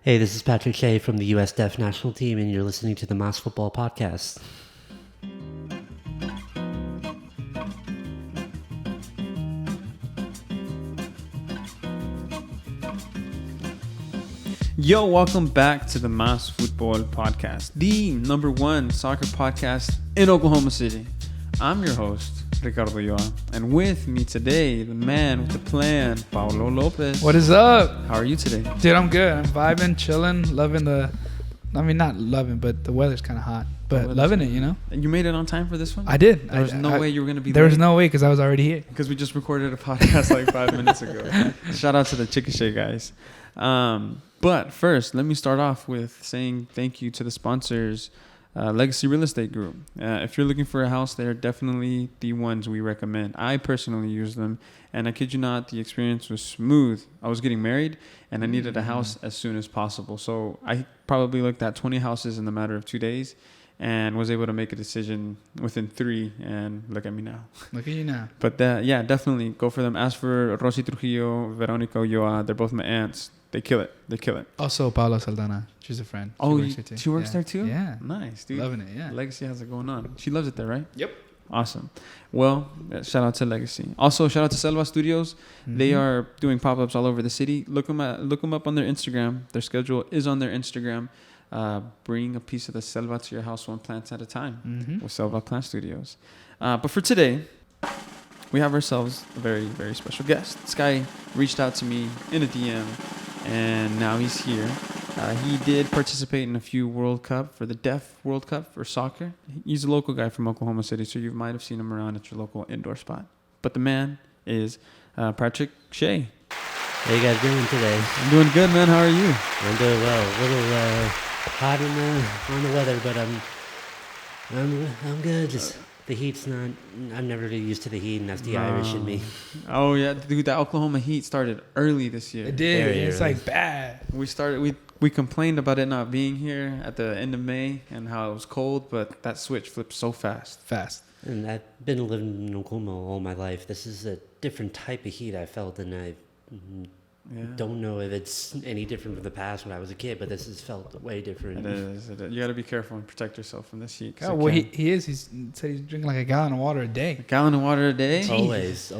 Hey, this is Patrick Shea from the U.S. Deaf National Team, and you're listening to the Mass Football Podcast. Yo, welcome back to the Mass Football Podcast, the number one soccer podcast in Oklahoma City. I'm your host, Ricardo Yoa, and with me today, the man with the plan, Paulo Lopez. What is up? How are you today? Dude, I'm good. I'm vibing, chilling, loving not loving, but the weather's kind of hot. But loving it, you know? And you made it on time for this one? I did. There was no way you were going to be There late? was no way because I was already here. Because we just recorded a podcast like 5 minutes ago. Shout out to the Chickasha guys. But first, let me start off with saying thank you to the sponsors, Legacy Real Estate Group. If you're looking for a house, they're definitely the ones we recommend. I personally use them, and I kid you not, the experience was smooth. I was getting married, and I needed a house as soon as possible. So I probably looked at 20 houses in the matter of 2 days and was able to make a decision within 3, and look at me now. Look at you now. But yeah, definitely go for them. As for Rosy Trujillo, Veronica Ulloa, they're both my aunts. They kill it. Also, Paula Saldana. She's a friend. She works there too? Yeah. Nice, dude. Loving it, yeah. Legacy has it going on. She loves it there, right? Yep. Awesome. Well, shout out to Legacy. Also, shout out to Selva Studios. Mm-hmm. They are doing pop-ups all over the city. Look them up on their Instagram. Their schedule is on their Instagram. Bring a piece of the Selva to your house, one plant at a time with Selva Plant Studios. But for today, we have ourselves a very, very special guest. This guy reached out to me in a DM, and now he's here. He did participate in a few World Cup for the Deaf World Cup for soccer. He's a local guy from Oklahoma City, so you might have seen him around at your local indoor spot. But the man is Patrick Shea. How you guys doing today? I'm doing good, man. How are you? I'm doing well. A little hot on the weather, but I'm good. Just the heat's not. I'm never really used to the heat, and that's the Irish in me. Oh yeah, dude. That Oklahoma heat started early this year. It did. Very It's early. like bad. We complained about it not being here at the end of May and how it was cold, but that switch flipped so fast. And I've been living in Oklahoma all my life. This is a different type of heat I felt, and I don't know if it's any different from the past when I was a kid, but this has felt way different. It is. You got to be careful and protect yourself from this heat. Oh, well, he said he's drinking like a gallon of water a day. A gallon of water a day? Always.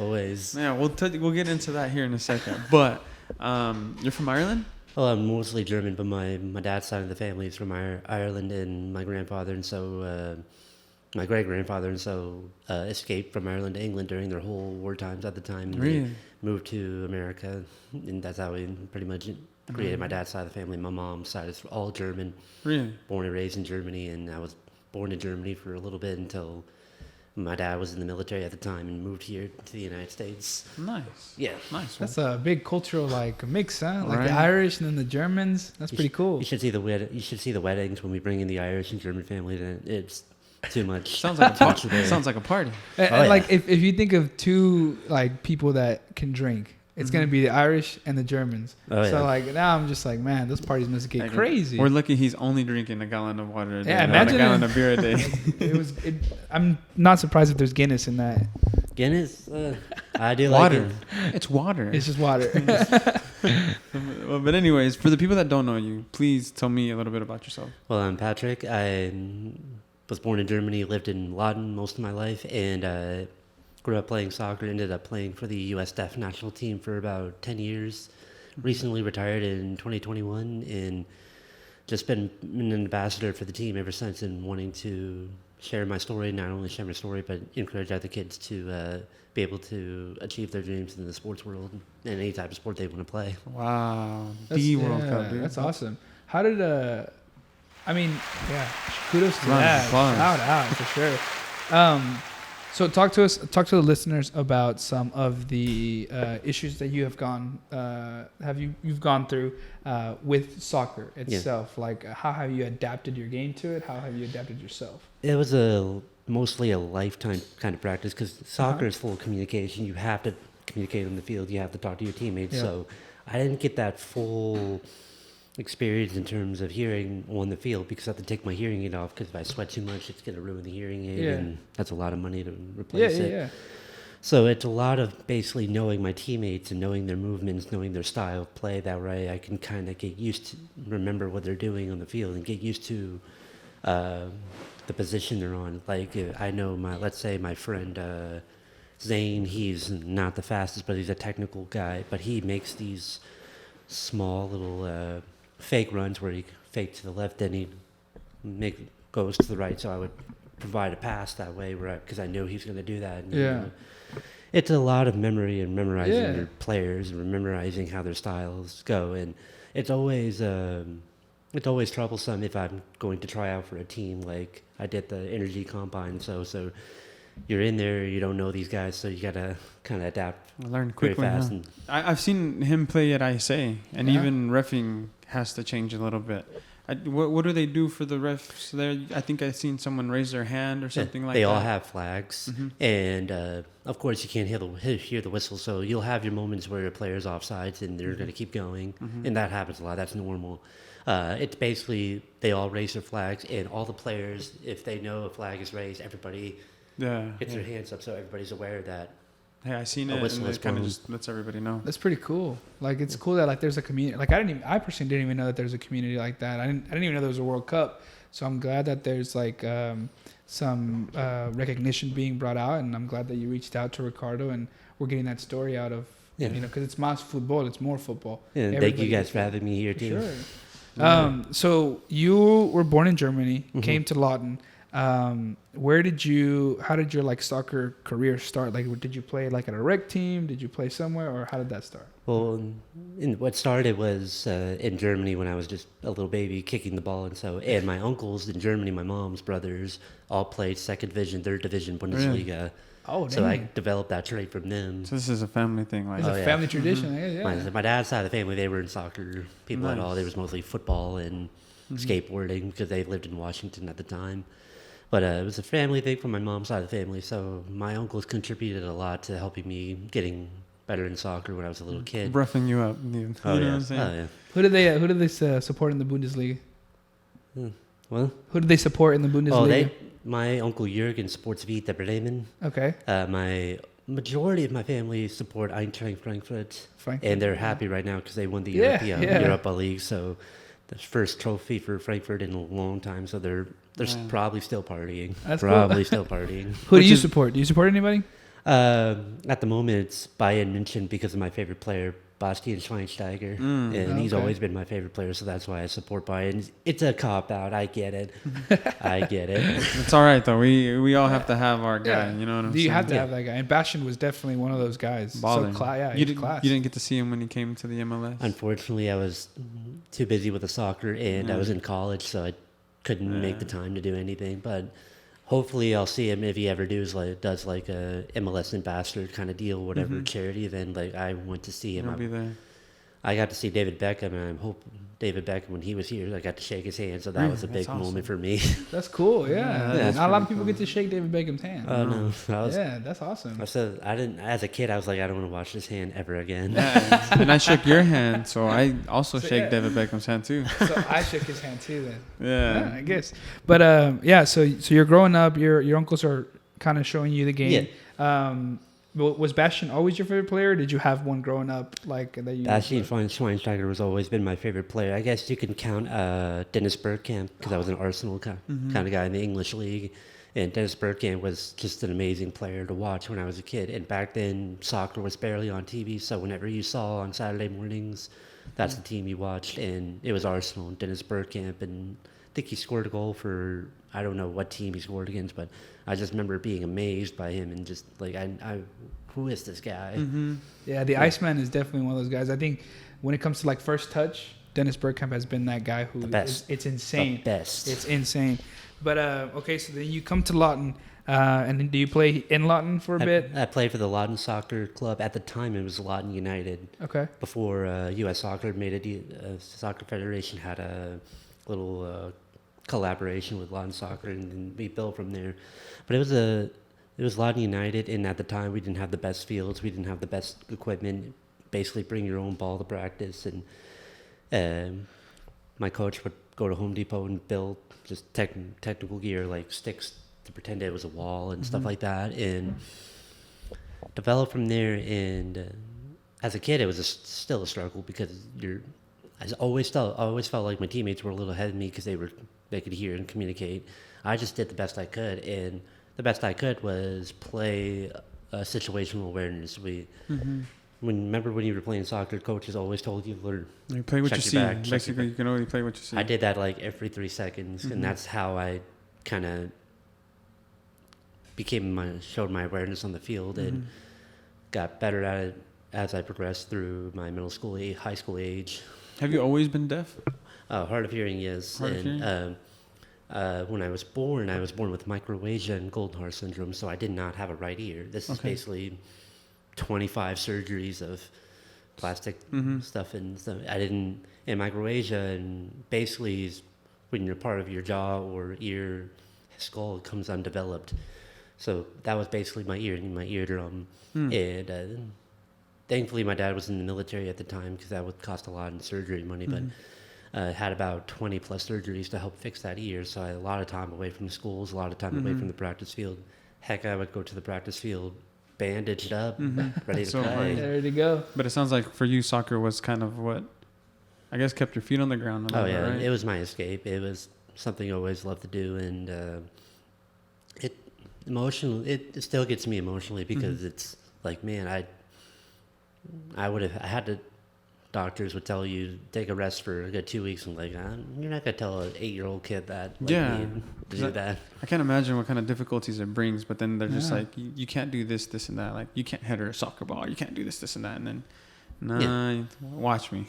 Yeah, we'll get into that here in a second. But you're from Ireland? Well, I'm mostly German, but my dad's side of the family is from Ireland, and my grandfather and so my great-grandfather and so escaped from Ireland to England during their whole war times at the time. Really? They moved to America, and that's how we pretty much created my dad's side of the family. My mom's side is all German. Really? Born and raised in Germany, and I was born in Germany for a little bit until my dad was in the military at the time and moved here to the United States. Nice. Yeah. Nice. That's a big cultural mix, huh? Like Right. the Irish and then the Germans. That's pretty cool. You should see the weddings when we bring in the Irish and German family. Then it's too much. Sounds like a party. Sounds like a party. And yeah. if you think of two people that can drink, it's gonna be the Irish and the Germans. Oh, yeah. So now I'm just like, man, those parties must get crazy. We're lucky he's only drinking a gallon of water a day. Yeah, not imagine a gallon it. of beer a day. I'm not surprised if there's Guinness in that. Guinness, I do Water. like it. It's water. It's just water. Well, but anyways, for the people that don't know you, please tell me a little bit about yourself. Well, I'm Patrick. I was born in Germany, lived in Lawton most of my life, and grew up playing soccer. Ended up playing for the U.S. Deaf National Team for about 10 years. Recently retired in 2021, and just been an ambassador for the team ever since, and wanting to share my story, not only share my story, but encourage other kids to be able to achieve their dreams in the sports world and any type of sport they want to play. Wow. The World Cup, dude. That's awesome. How did kudos to Round of that. applause. Shout out for sure. So talk to the listeners about some of the issues that you have you've gone through with soccer itself. Yeah. Like how have you adapted your game to it? How have you adapted yourself? It was mostly a lifetime kind of practice because soccer is full of communication. You have to communicate on the field. You have to talk to your teammates. Yeah. So I didn't get that full experience in terms of hearing on the field because I have to take my hearing aid off because if I sweat too much, it's going to ruin the hearing aid, and that's a lot of money to replace it. Yeah. So it's a lot of basically knowing my teammates and knowing their movements, knowing their style of play. That way I can kind of get used to, remember what they're doing on the field and get used to uh, the position they're on. Like I know let's say my friend Zane, he's not the fastest, but he's a technical guy. But he makes these small little fake runs where he fake to the left and he goes to the right. So I would provide a pass that way, because I know he's going to do that. And, Yeah. It's a lot of memory and memorizing Yeah. your players and memorizing how their styles go, and it's always troublesome if I'm going to try out for a team. Like I did the energy combine, so you're in there, you don't know these guys, so you gotta kind of adapt Learn very quickly. fast. Huh? And I've seen him play at ISA, and Yeah. even reffing has to change a little bit. What do they do for the refs there? I think I've seen someone raise their hand or something like that. they all have flags, Mhm. and of course you can't hear the whistle, so you'll have your moments where your player's offsides and they're going to keep going, and that happens a lot. That's normal. It's basically they all raise their flags, and all the players, if they know a flag is raised, everybody gets their hands up, so everybody's aware that. Hey, I seen A it, whistle and is it kind of blown. just lets everybody know. That's pretty cool. Like it's cool that like there's a community. Like I personally didn't even know that there's a community like that. I didn't even know there was a World Cup. So I'm glad that there's like some recognition being brought out, and I'm glad that you reached out to Ricardo and we're getting that story out of Yeah. because it's más football, it's more football. And thank Everybody you guys gets for having me here For too. sure. Yeah. So you were born in Germany, Mhm. came to Lawton. How did your like soccer career start? Like, did you play like at a rec team? Did you play somewhere, or how did that start? Well, what started was in Germany when I was just a little baby kicking the ball, and my uncles in Germany, my mom's brothers, all played second division, third division Bundesliga. Oh, So I dang. developed that trait from them. So this is a family thing, like It's Oh, a yeah. family tradition. Yeah. My dad's side of the family, they were in soccer people at all. Nice. There was mostly football and skateboarding because they lived in Washington at the time. But it was a family thing from my mom's side of the family. So my uncles contributed a lot to helping me getting better in soccer when I was a little kid. roughing you up. You know Oh, what yeah. I'm saying? Oh, yeah. Who did they support in the Bundesliga? Well, Who did they support in the Bundesliga? my uncle Jürgen supports Vita Bremen. Okay, My majority of my family support Eintracht Frankfurt, Frank. and they're happy right now because they won the Yeah, yeah. Europa League. So the first trophy for Frankfurt in a long time. So they're Yeah. probably still partying. That's cool. Probably still partying. Who do Which you is- support? Do you support anybody? At the moment, it's Bayern München because of my favorite player, Bastian Schweinsteiger, Mm. and he's Okay. always been my favorite player. So that's why I support Bayern. It's a cop out. I get it. I get it. It's all right though. We all have to have our guy. Yeah. You know what I'm Do saying? you have to Yeah. have that guy? And Bastian was definitely one of those guys. Balling. So yeah, you he's didn't. class. You didn't get to see him when he came to the MLS. Unfortunately, I was too busy with the soccer, and I Yeah. was in college, so I couldn't make the Yeah. time to do anything. But hopefully, I'll see him if he ever does like a MLS ambassador kind of deal, whatever Mhm. charity. Then I want to see him. He'll be there. I got to see David Beckham, and I hope David Beckham when he was here, I got to shake his hand, so that Really? was a That's big awesome. moment for me. That's cool. Yeah, Yeah, that's not a lot of pretty people cool. get to shake David Beckham's hand. Oh no, I was. Yeah, that's awesome. I said I didn't. As a kid, I was like, I don't want to wash his hand ever again. Yeah, and I shook your hand, so I also So, shake yeah. David Beckham's hand too. So I shook his hand too. Then Yeah. I guess. But yeah. So you're growing up. Your uncles are kind of showing you the game. Was Bastian always your favorite player? Or did you have one growing up like that you? Bastian Schweinsteiger has always been my favorite player. I guess you can count Dennis Bergkamp because I was an Arsenal kind of guy in the English league. And Dennis Bergkamp was just an amazing player to watch when I was a kid. And back then, soccer was barely on TV. So whenever you saw on Saturday mornings, that's the team you watched. And it was Arsenal and Dennis Bergkamp. And I think he scored a goal for, I don't know what team he scored against, but I just remember being amazed by him and just like, who is this guy? Mm-hmm. Yeah, the Iceman is definitely one of those guys. I think when it comes to like first touch, Dennis Bergkamp has been that guy who The best. it's insane. The best. It's insane. But okay, so then you come to Lawton, and then do you play in Lawton for a bit? I played for the Lawton Soccer Club. At the time, it was Lawton United. Okay. Before U.S. Soccer made Soccer Federation had a little collaboration with Lawton Soccer, and then we built from there. But it was Lawton United, and at the time, we didn't have the best fields. We didn't have the best equipment. Basically, bring your own ball to practice, and my coach would go to Home Depot and build just technical gear like sticks to pretend it was a wall and stuff like that. And developed from there. And as a kid, it was still a struggle because I always felt like my teammates were a little ahead of me because they could hear and communicate. I just did the best I could, and the best I could was play situational awareness. Remember when you were playing soccer, coaches always told you, You play what you see. back, Basically, you can only play what you see. I did that like every 3 seconds, and that's how I kind of showed my awareness on the field and got better at it as I progressed through my middle school, high school age. Have you always been deaf? Hard of hearing, yes. Hard of hearing? When I was born with microasia and Goldenhar syndrome, so I did not have a right ear. This is basically 25 surgeries of plastic stuff, and so and microasia, and basically is when your part of your jaw or ear skull comes undeveloped. So that was basically my eardrum, and thankfully my dad was in the military at the time because that would cost a lot in surgery money, but had about 20 plus surgeries to help fix that ear. So I had a lot of time away from the schools, a lot of time away from the practice field. Heck, I would go to the practice field bandaged up, ready to play. There to go. But it sounds like for you, soccer was kind of what, I guess, kept your feet on the ground. Oh yeah, right? it was my escape. It was something I always loved to do, and it still gets me emotionally because it's like, man, I had to. Doctors would tell you take a rest for a good 2 weeks, and like, you're not gonna tell an 8-year-old kid that. Like, to do that. I can't imagine what kind of difficulties it brings. But then they're just like, you can't do this, this, and that. Like, you can't header a soccer ball. You can't do this, this, and that. And then, watch me.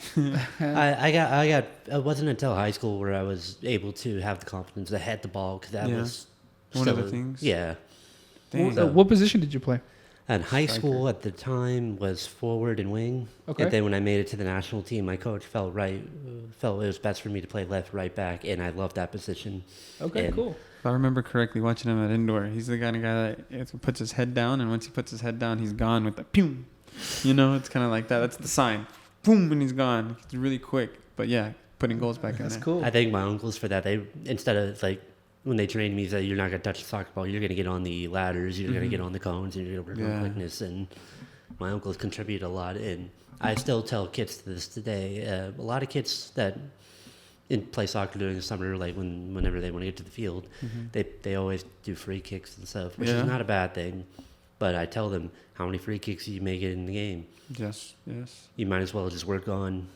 I got. It wasn't until high school where I was able to have the confidence to head the ball because that was one of the things. Yeah. What position did you play? And high school at the time was forward and wing. Okay. And then when I made it to the national team, my coach felt it was best for me to play left, right back, and I loved that position. Okay, and cool. If I remember correctly, watching him at indoor, he's the kind of guy that puts his head down, and once he puts his head down, he's gone with the pew. You know, it's kind of like that. That's the sign. Boom, and he's gone. It's really quick. But yeah, putting goals back in there. That's cool. I think my uncles for that, they instead of like when they trained me, said you're not gonna touch the soccer ball, you're gonna get on the ladders, you're gonna get on the cones, and you're gonna work on quickness. And my uncles contribute a lot, and I still tell kids to this today. A lot of kids that play soccer during the summer, like whenever they want to get to the field, they always do free kicks and stuff, which is not a bad thing. But I tell them, how many free kicks do you make it in the game? Yes. You might as well just work on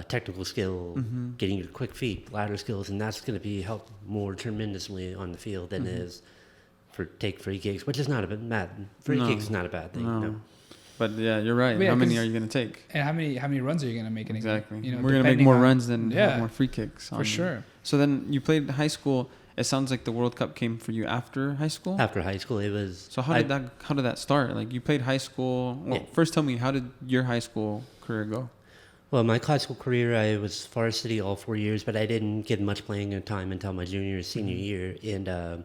technical skill, getting your quick feet, ladder skills, and that's going to be help more tremendously on the field than it is for take free kicks, which is not a bad. Kicks is not a bad thing. No. But yeah, you're right. Yeah, how many are you going to take? And how many runs are you going to make in a Exactly. game? You know, we're going to make more runs than have more free kicks. For sure. So then you played high school. It sounds like the World Cup came for you after high school? After high school, it was. So how did that start? Like, you played high school. Well, first tell me, how did your high school career go? Well, my high school career, I was varsity all 4 years, but I didn't get much playing time until my junior and senior year. And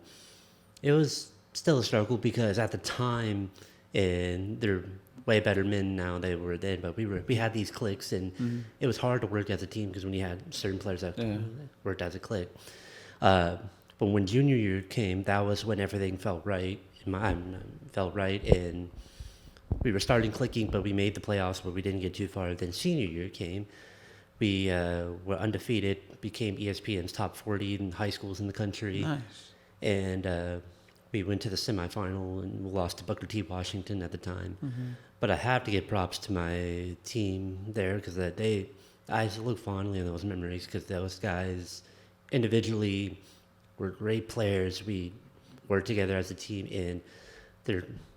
it was still a struggle because at the time, and they're way better men now than they were then, but we had these cliques, and it was hard to work as a team because when you had certain players that worked as a clique. But when junior year came, that was when everything felt right. And we were starting clicking, but we made the playoffs, but we didn't get too far. Then senior year came, we were undefeated, became ESPN's top 40 in high schools in the country. Nice. And we went to the semifinal and we lost to Booker T. Washington at the time. But I have to give props to my team there because I look fondly on those memories because those guys individually were great players. We worked together as a team, and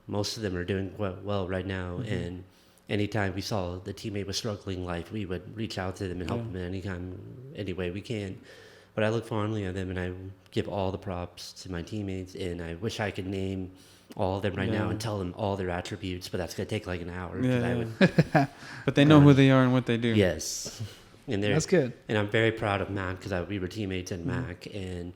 most of them are doing well right now. And anytime we saw the teammate was struggling in life, we would reach out to them and help them any way we can. But I look fondly on them, and I give all the props to my teammates, and I wish I could name all of them right now and tell them all their attributes, but that's going to take like an hour. But they know who they are and what they do. Yes. And that's good. And I'm very proud of Mac because we were teammates at Mac, and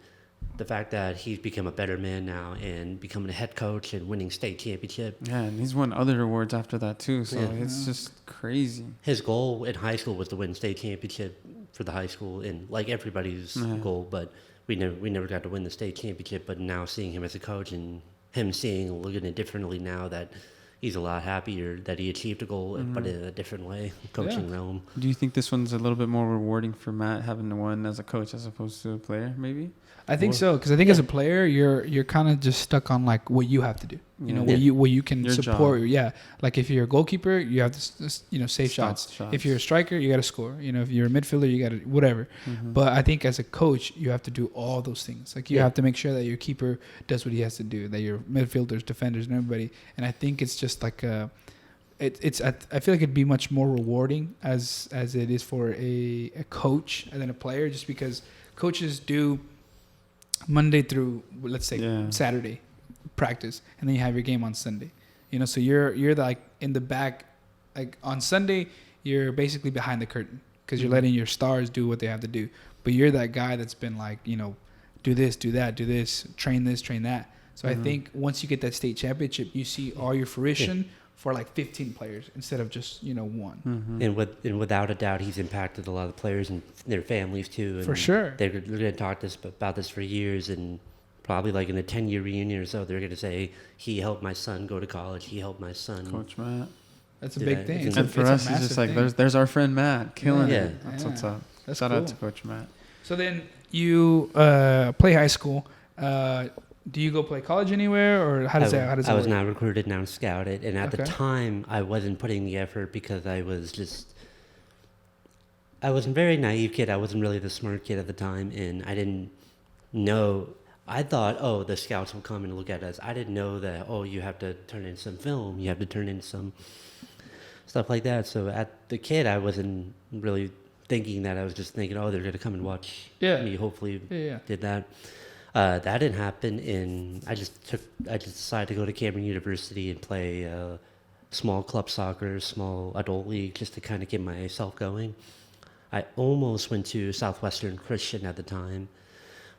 the fact that he's become a better man now and becoming a head coach and winning state championship. Yeah, and he's won other awards after that too, so it's just crazy. His goal in high school was to win state championship for the high school, and like everybody's goal, but we never got to win the state championship. But now seeing him as a coach and him looking at it differently now that he's a lot happier that he achieved a goal, but in a different way, coaching realm. Do you think this one's a little bit more rewarding for Matt having won as a coach as opposed to a player, maybe? I think so, because I think as a player, you're kind of just stuck on like what you have to do. You know, what you can Your support. job. Yeah, like if you're a goalkeeper, you have to save shots. If you're a striker, you got to score. You know, if you're a midfielder, you got to whatever. But I think as a coach, you have to do all those things. Like you have to make sure that your keeper does what he has to do, that your midfielders, defenders, and everybody. And I think it's just like I feel like it'd be much more rewarding as it is for a coach than a player, just because coaches do Monday through, let's say, Saturday practice, and then you have your game on Sunday. You know, so you're like in the back, like on Sunday, you're basically behind the curtain because you're letting your stars do what they have to do. But you're that guy that's been like, you know, do this, do that, do this, train that. So I think once you get that state championship, you see all your fruition for like 15 players instead of just, you know, one. And without a doubt, he's impacted a lot of players and their families too. And for sure. They're going to talk about this for years, and probably like in a 10-year reunion or so, they're going to say, he helped my son go to college. He helped my son. Coach Matt. That's a big thing. And for us, he's just like, there's our friend Matt, killing it. That's what's up. That's Shout cool. out to Coach Matt. So then you play high school. Do you go play college anywhere, or how does that work? I was not recruited, now scouted, and at the time, I wasn't putting the effort because I was a very naive kid. I wasn't really the smart kid at the time, and I didn't know. I thought, oh, the scouts will come and look at us. I didn't know that, oh, you have to turn in some film, you have to turn in some stuff like that. So at the kid, I wasn't really thinking that. I was just thinking, oh, they're going to come and watch me. Hopefully, did that. That didn't happen, and I just decided to go to Cameron University and play small club soccer, small adult league, just to kind of get myself going. I almost went to Southwestern Christian at the time,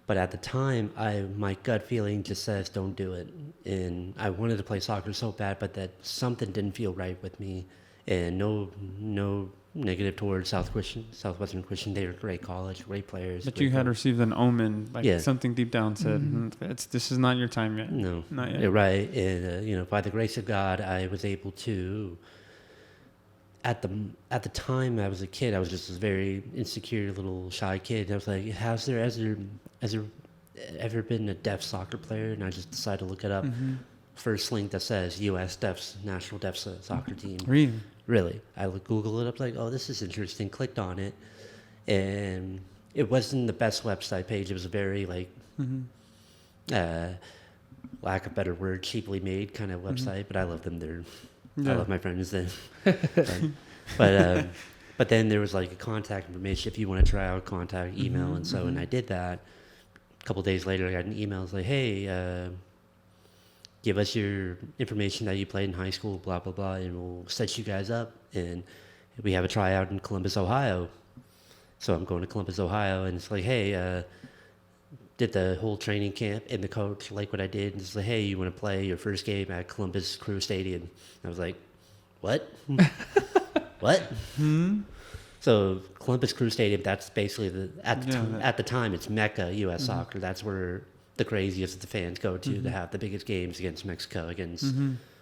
but at the time, my gut feeling just says don't do it. And I wanted to play soccer so bad, but that something didn't feel right with me. And no negative towards Southwestern Christian. They were great college, great players. But you had received an omen, like something deep down said, this is not your time yet. No, not yet. You're right. And you know, by the grace of God, I was able to. At the time I was a kid, I was just a very insecure little shy kid. I was like, has there ever been a deaf soccer player? And I just decided to look it up. First link that says U.S. National Deaf Soccer Team. Really? I Google it up, like, oh, this is interesting. Clicked on it, and it wasn't the best website page. It was a very, like, lack of better word, cheaply made kind of website. But I love them. I love my friends then. But then there was like a contact information if you want to try out, contact, email, and so and I did that. A couple of days later, I got an email. It's like, hey. Give us your information that you played in high school, blah, blah, blah, and we'll set you guys up. And we have a tryout in Columbus, Ohio. So I'm going to Columbus, Ohio, and it's like, hey, did the whole training camp, and the coach liked what I did. And it's like, hey, you want to play your first game at Columbus Crew Stadium? I was like, what? What? So Columbus Crew Stadium, that's basically, at the time, it's Mecca, U.S. soccer. That's where the craziest the fans go to have the biggest games against Mexico, against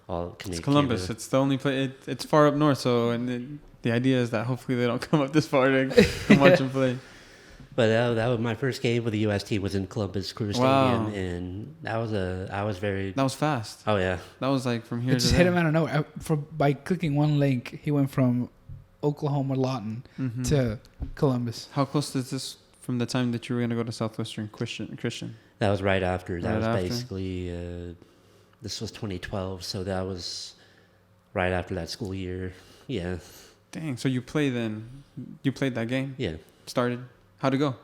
all Canadian. It's Columbus. Canada. It's the only place. It's far up north, so and the idea is that hopefully they don't come up this far to come watch them play. But that was my first game with the U.S. team was in Columbus Crew Stadium, and that was fast. Oh yeah, that was like from here. It just hit him out of nowhere. By clicking one link, he went from Oklahoma Lawton to Columbus. How close is this from the time that you were going to go to Southwestern Christian? That was right after. That was basically, this was 2012, so that was right after that school year. Yeah. Dang, so you played that game? Yeah. Started? How'd it go?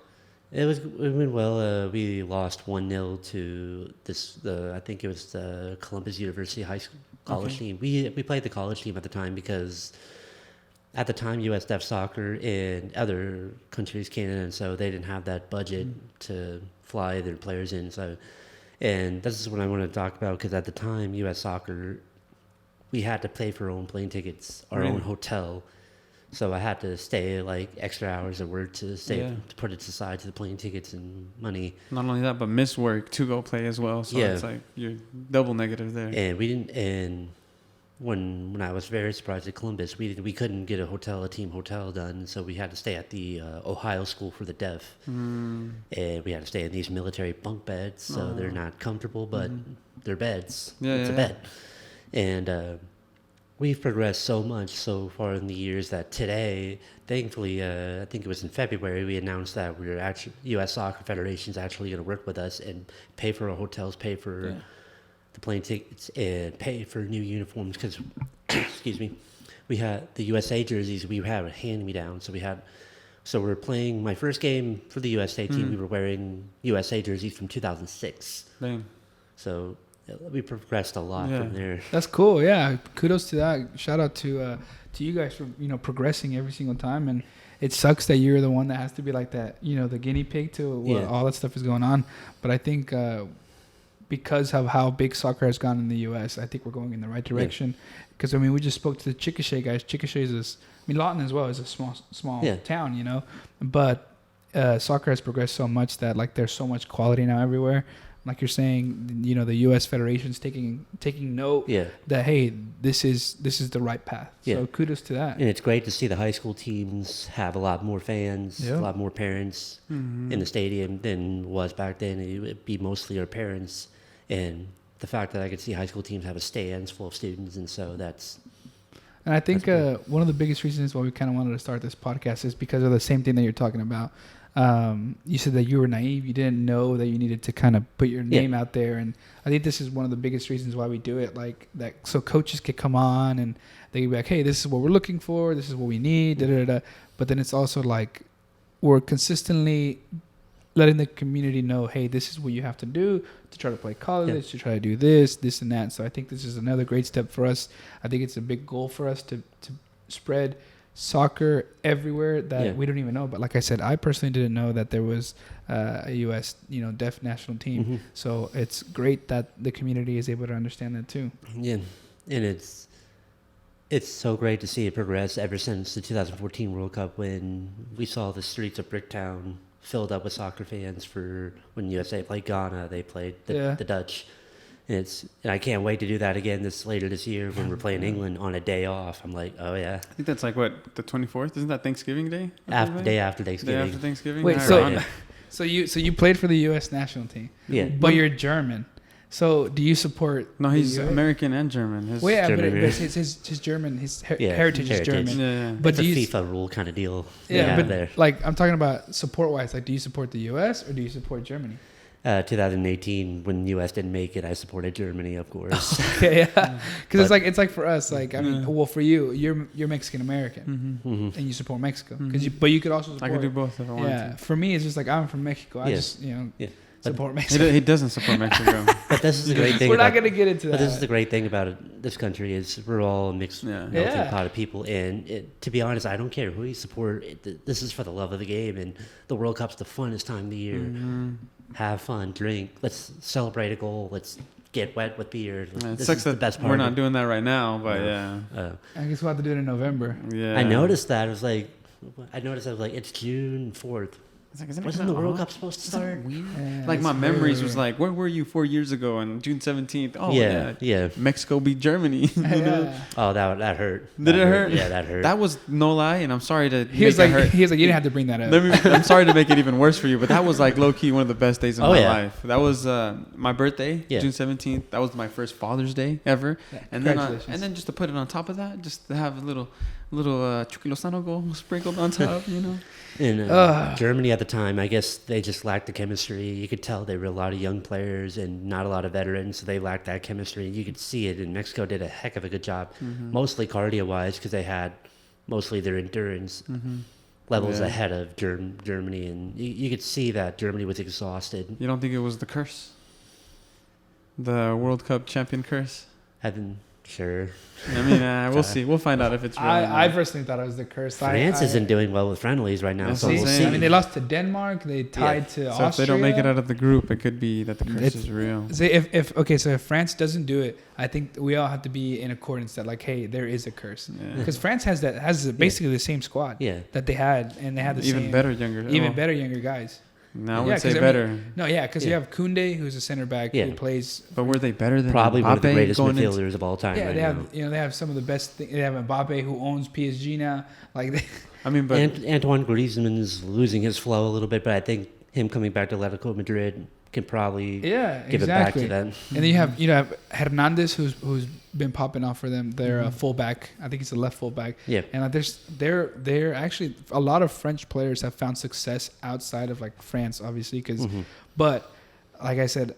It went well. We lost 1-0 to I think it was the Columbus University High School college team. We played the college team at the time because at the time, U.S. Deaf Soccer in other countries, Canada, and so they didn't have that budget to fly their players in. So, and this is what I want to talk about because at the time, U.S. Soccer, we had to pay for our own plane tickets, our own hotel. So I had to stay like extra hours at work to put it aside to the plane tickets and money. Not only that, but miss work to go play as well. So it's like you're double negative there. And we didn't. And when I was very surprised at Columbus, we couldn't get a team hotel done, so we had to stay at the Ohio School for the Deaf, and we had to stay in these military bunk beds, so they're not comfortable, but they're beds. It's a bed, and we've progressed so much so far in the years that today, thankfully, I think it was in February, we announced that U.S. Soccer Federation is actually going to work with us and pay for our hotels, pay for the plane tickets, and pay for new uniforms because, excuse me, we had the USA jerseys, we had a hand-me-down, so we're playing my first game for the USA team, we were wearing USA jerseys from 2006. Dang. So we progressed a lot from there. That's cool. Yeah, kudos to that. Shout out to you guys for progressing every single time. And it sucks that you're the one that has to be like that, the guinea pig to what all that stuff is going on. But I think because of how big soccer has gone in the U.S., I think we're going in the right direction. Because we just spoke to the Chickasha guys. Chickasha is Lawton as well is a small town, but soccer has progressed so much that like there's so much quality now everywhere. Like you're saying, the U.S. Federation's taking note that, hey, this is the right path. So kudos to that. And it's great to see the high school teams have a lot more fans, a lot more parents in the stadium than was back then. It would be mostly our parents. And the fact that I could see high school teams have a stands full of students, and so that's... And I think one of the biggest reasons why we kind of wanted to start this podcast is because of the same thing that you're talking about. You said that you were naive. You didn't know that you needed to kind of put your name out there. And I think this is one of the biggest reasons why we do it, like that, so coaches could come on and they could be like, hey, this is what we're looking for. This is what we need. But then it's also like we're consistently letting the community know, hey, this is what you have to do to try to play college, to try to do this and that. So I think this is another great step for us. I think it's a big goal for us to spread soccer everywhere that we don't even know. But like I said, I personally didn't know that there was a U.S. deaf national team. So it's great that the community is able to understand that too. Yeah, and it's so great to see it progress ever since the 2014 World Cup when we saw the streets of Bricktown filled up with soccer fans for when USA played Ghana, they played the Dutch. And I can't wait to do that again later this year when we're playing England on a day off. I'm like, oh yeah. I think that's like what, the 24th? Isn't that Thanksgiving Day? Day after Thanksgiving. Day after Thanksgiving. Wait, so you played for the U.S. national team. Yeah. But you're German. So do you support? No, he's American and German. Well, yeah, but his German, his heritage is German. Yeah. But it's a FIFA rule kind of deal. Yeah, but there. Like I'm talking about support-wise. Like, do you support the U.S. or do you support Germany? 2018, when U.S. didn't make it, I supported Germany, of course. Okay, yeah, because it's like for us, like I mean, well, for you, you're Mexican American, and you support Mexico, but you could also support. I could do both if I wanted to. Yeah, for me, it's just like I'm from Mexico. I just support Mexico. He doesn't support Mexico. But this is the great thing. We're not gonna get into that. But this is the great thing about this country is we're all a mixed melting pot of people, and to be honest, I don't care who you support. This is for the love of the game, and the World Cup's the funnest time of the year. Have fun, drink. Let's celebrate a goal. Let's get wet with beer. It sucks that the best part we're not doing that right now, but I guess we'll have to do it in November. Yeah. I noticed that. I was like, it's June 4th. It's like, wasn't the World Cup supposed to start? Weird. Like my memories was like, where were you 4 years ago on June 17th? Oh yeah. Mexico beat Germany. Oh, that hurt. Did it hurt? Yeah, that hurt. That was no lie, and I'm sorry to. He was like, you didn't have to bring that up. I'm sorry to make it even worse for you, but that was like low key one of the best days of my life. That was my birthday, June 17th. That was my first Father's Day ever, and then just to put it on top of that, just to have a little Chuquilosano goal sprinkled on top, In Germany at the time, I guess they just lacked the chemistry. You could tell they were a lot of young players and not a lot of veterans, so they lacked that chemistry. You could see it, and Mexico did a heck of a good job, mostly cardio-wise, because they had mostly their endurance levels ahead of Germany, and you could see that Germany was exhausted. You don't think it was the curse? The World Cup champion curse? Sure. I mean, we'll see. We'll find out if it's real. I personally thought it was the curse. France isn't doing well with friendlies right now, so we'll see. I mean, they lost to Denmark. They tied to Austria. So if they don't make it out of the group, it could be that the curse is real. So if France doesn't do it, I think we all have to be in accordance that like, hey, there is a curse because France has basically the same squad that they had, and they had the even better younger guys. Now I Yeah, would say 'cause I mean- better. No, yeah, because you Yeah. have Koundé, who's a center back Yeah. who plays. But were they better than Probably one of the Mbappe greatest going into- midfielders of all time Yeah, right they now. have they have some of the best. They have Mbappe, who owns PSG now. Like, I mean, but Antoine Griezmann is losing his flow a little bit, but I think him coming back to Atletico Madrid can probably yeah, give exactly. it back to them. And then you have Hernandez, who's been popping off for them. They're a fullback. I think he's a left fullback. Yeah. And they're actually a lot of French players have found success outside of like France, obviously, because. But like I said,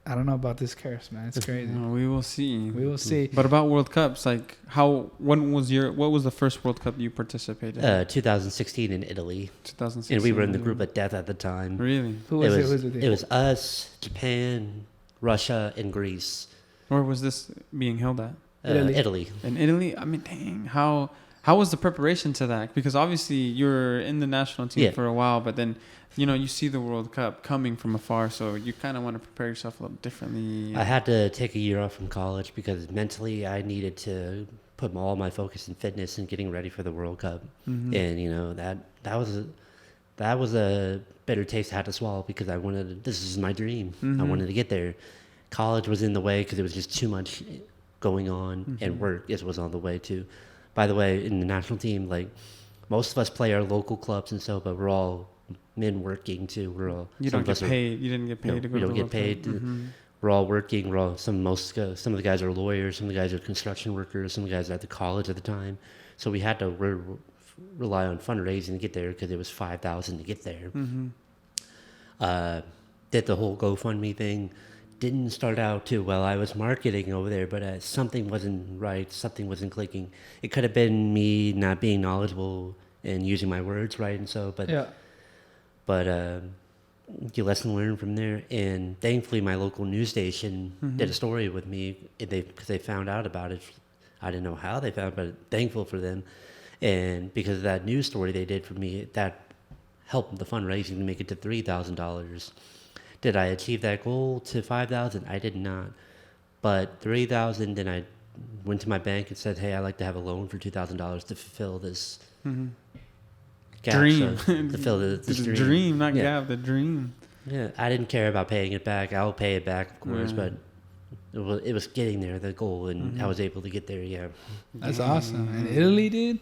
I don't know about this curse, man. It's crazy. no, we will see. We will see. But about World Cups, like what was the first World Cup you participated in? 2016 in Italy, 2016. and we were in the group of death at the time. Really? Who was it? Who was It was us, Japan, Russia, and Greece. Where was this being held at? Italy. In Italy? I mean, dang, how was the preparation to that? Because obviously you're in the national team for a while, but then, you see the World Cup coming from afar, so you kind of want to prepare yourself a little differently. I had to take a year off from college because mentally I needed to put all my focus in fitness and getting ready for the World Cup. And, that was a bitter taste I had to swallow because this is my dream. I wanted to get there. College was in the way because it was just too much going on, and work was on the way too. By the way, in the national team, like most of us play our local clubs and so, but we're all men working too. We're all You don't get paid. You didn't get paid to go we to don't the get paid. World Cup. We're all working. Some of the guys are lawyers. Some of the guys are construction workers. Some of the guys are at the college at the time. So we had to rely on fundraising to get there because it was $5,000 to get there. Did the whole GoFundMe thing. Didn't start out too well. I was marketing over there, but something wasn't right. Something wasn't clicking. It could have been me not being knowledgeable and using my words right and so, but you lesson learned from there. And thankfully, my local news station did a story with me because they found out about it. I didn't know how they found, but thankful for them. And because of that news story they did for me, that helped the fundraising to make it to $3,000. Did I achieve that goal to $5,000? I did not. But $3,000, then I went to my bank and said, "Hey, I'd like to have a loan for $2,000 to fulfill this gap." Dream. So, to fill this The dream. dream, not Yeah. gap, the dream. Yeah, I didn't care about paying it back. I'll pay it back, of course, but it was getting there, the goal, and I was able to get there. Yeah, That's awesome. And Italy, dude.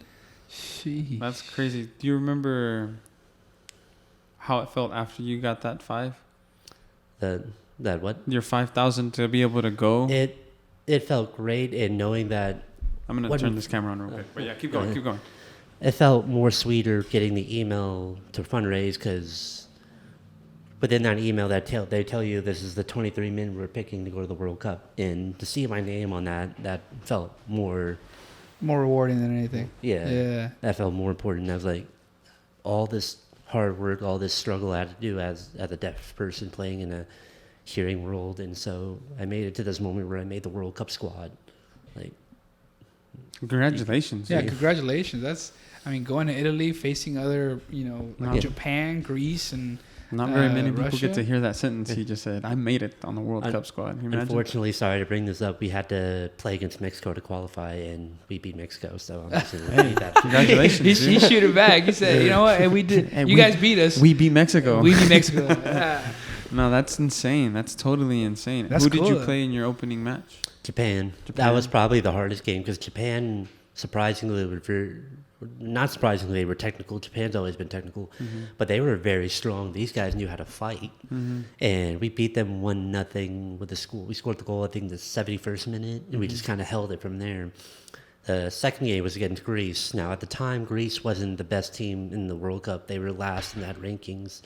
Sheesh. That's crazy. Do you remember how it felt after you got that 5? that what? Your 5,000 to be able to go? It felt great, and knowing that I'm going to turn this camera on real quick. But yeah, keep going, keep going. it felt more sweeter getting the email to fundraise because within that email they tell you this is the 23 men we're picking to go to the World Cup, and to see my name on that felt more rewarding than anything. Yeah. That felt more important. I was like, all this hard work, all this struggle I had to do as a deaf person playing in a hearing world, and so I made it to this moment where I made the World Cup squad. Like, congratulations. Yeah, congratulations. Going to Italy, facing other, Japan, Greece, and not very many people Russia? get to hear that sentence he just said. I made it on the World Cup squad. Can you imagine? Unfortunately, sorry to bring this up, we had to play against Mexico to qualify, and we beat Mexico. So I'm just gonna repeat that. Congratulations. he shoot it back. He said, "You know what? And we did. Hey, you guys beat us. We beat Mexico. We beat Mexico." No, that's insane. That's totally insane. That's Who did you cool. play in your opening match? Japan. That was probably the hardest game because Japan, not surprisingly, they were technical. Japan's always been technical, but they were very strong. These guys knew how to fight, and we beat them 1-0 with the score. We scored the goal, I think, the 71st minute, and we just kind of held it from there. The second game was against Greece. Now, at the time, Greece wasn't the best team in the World Cup. They were last in that rankings,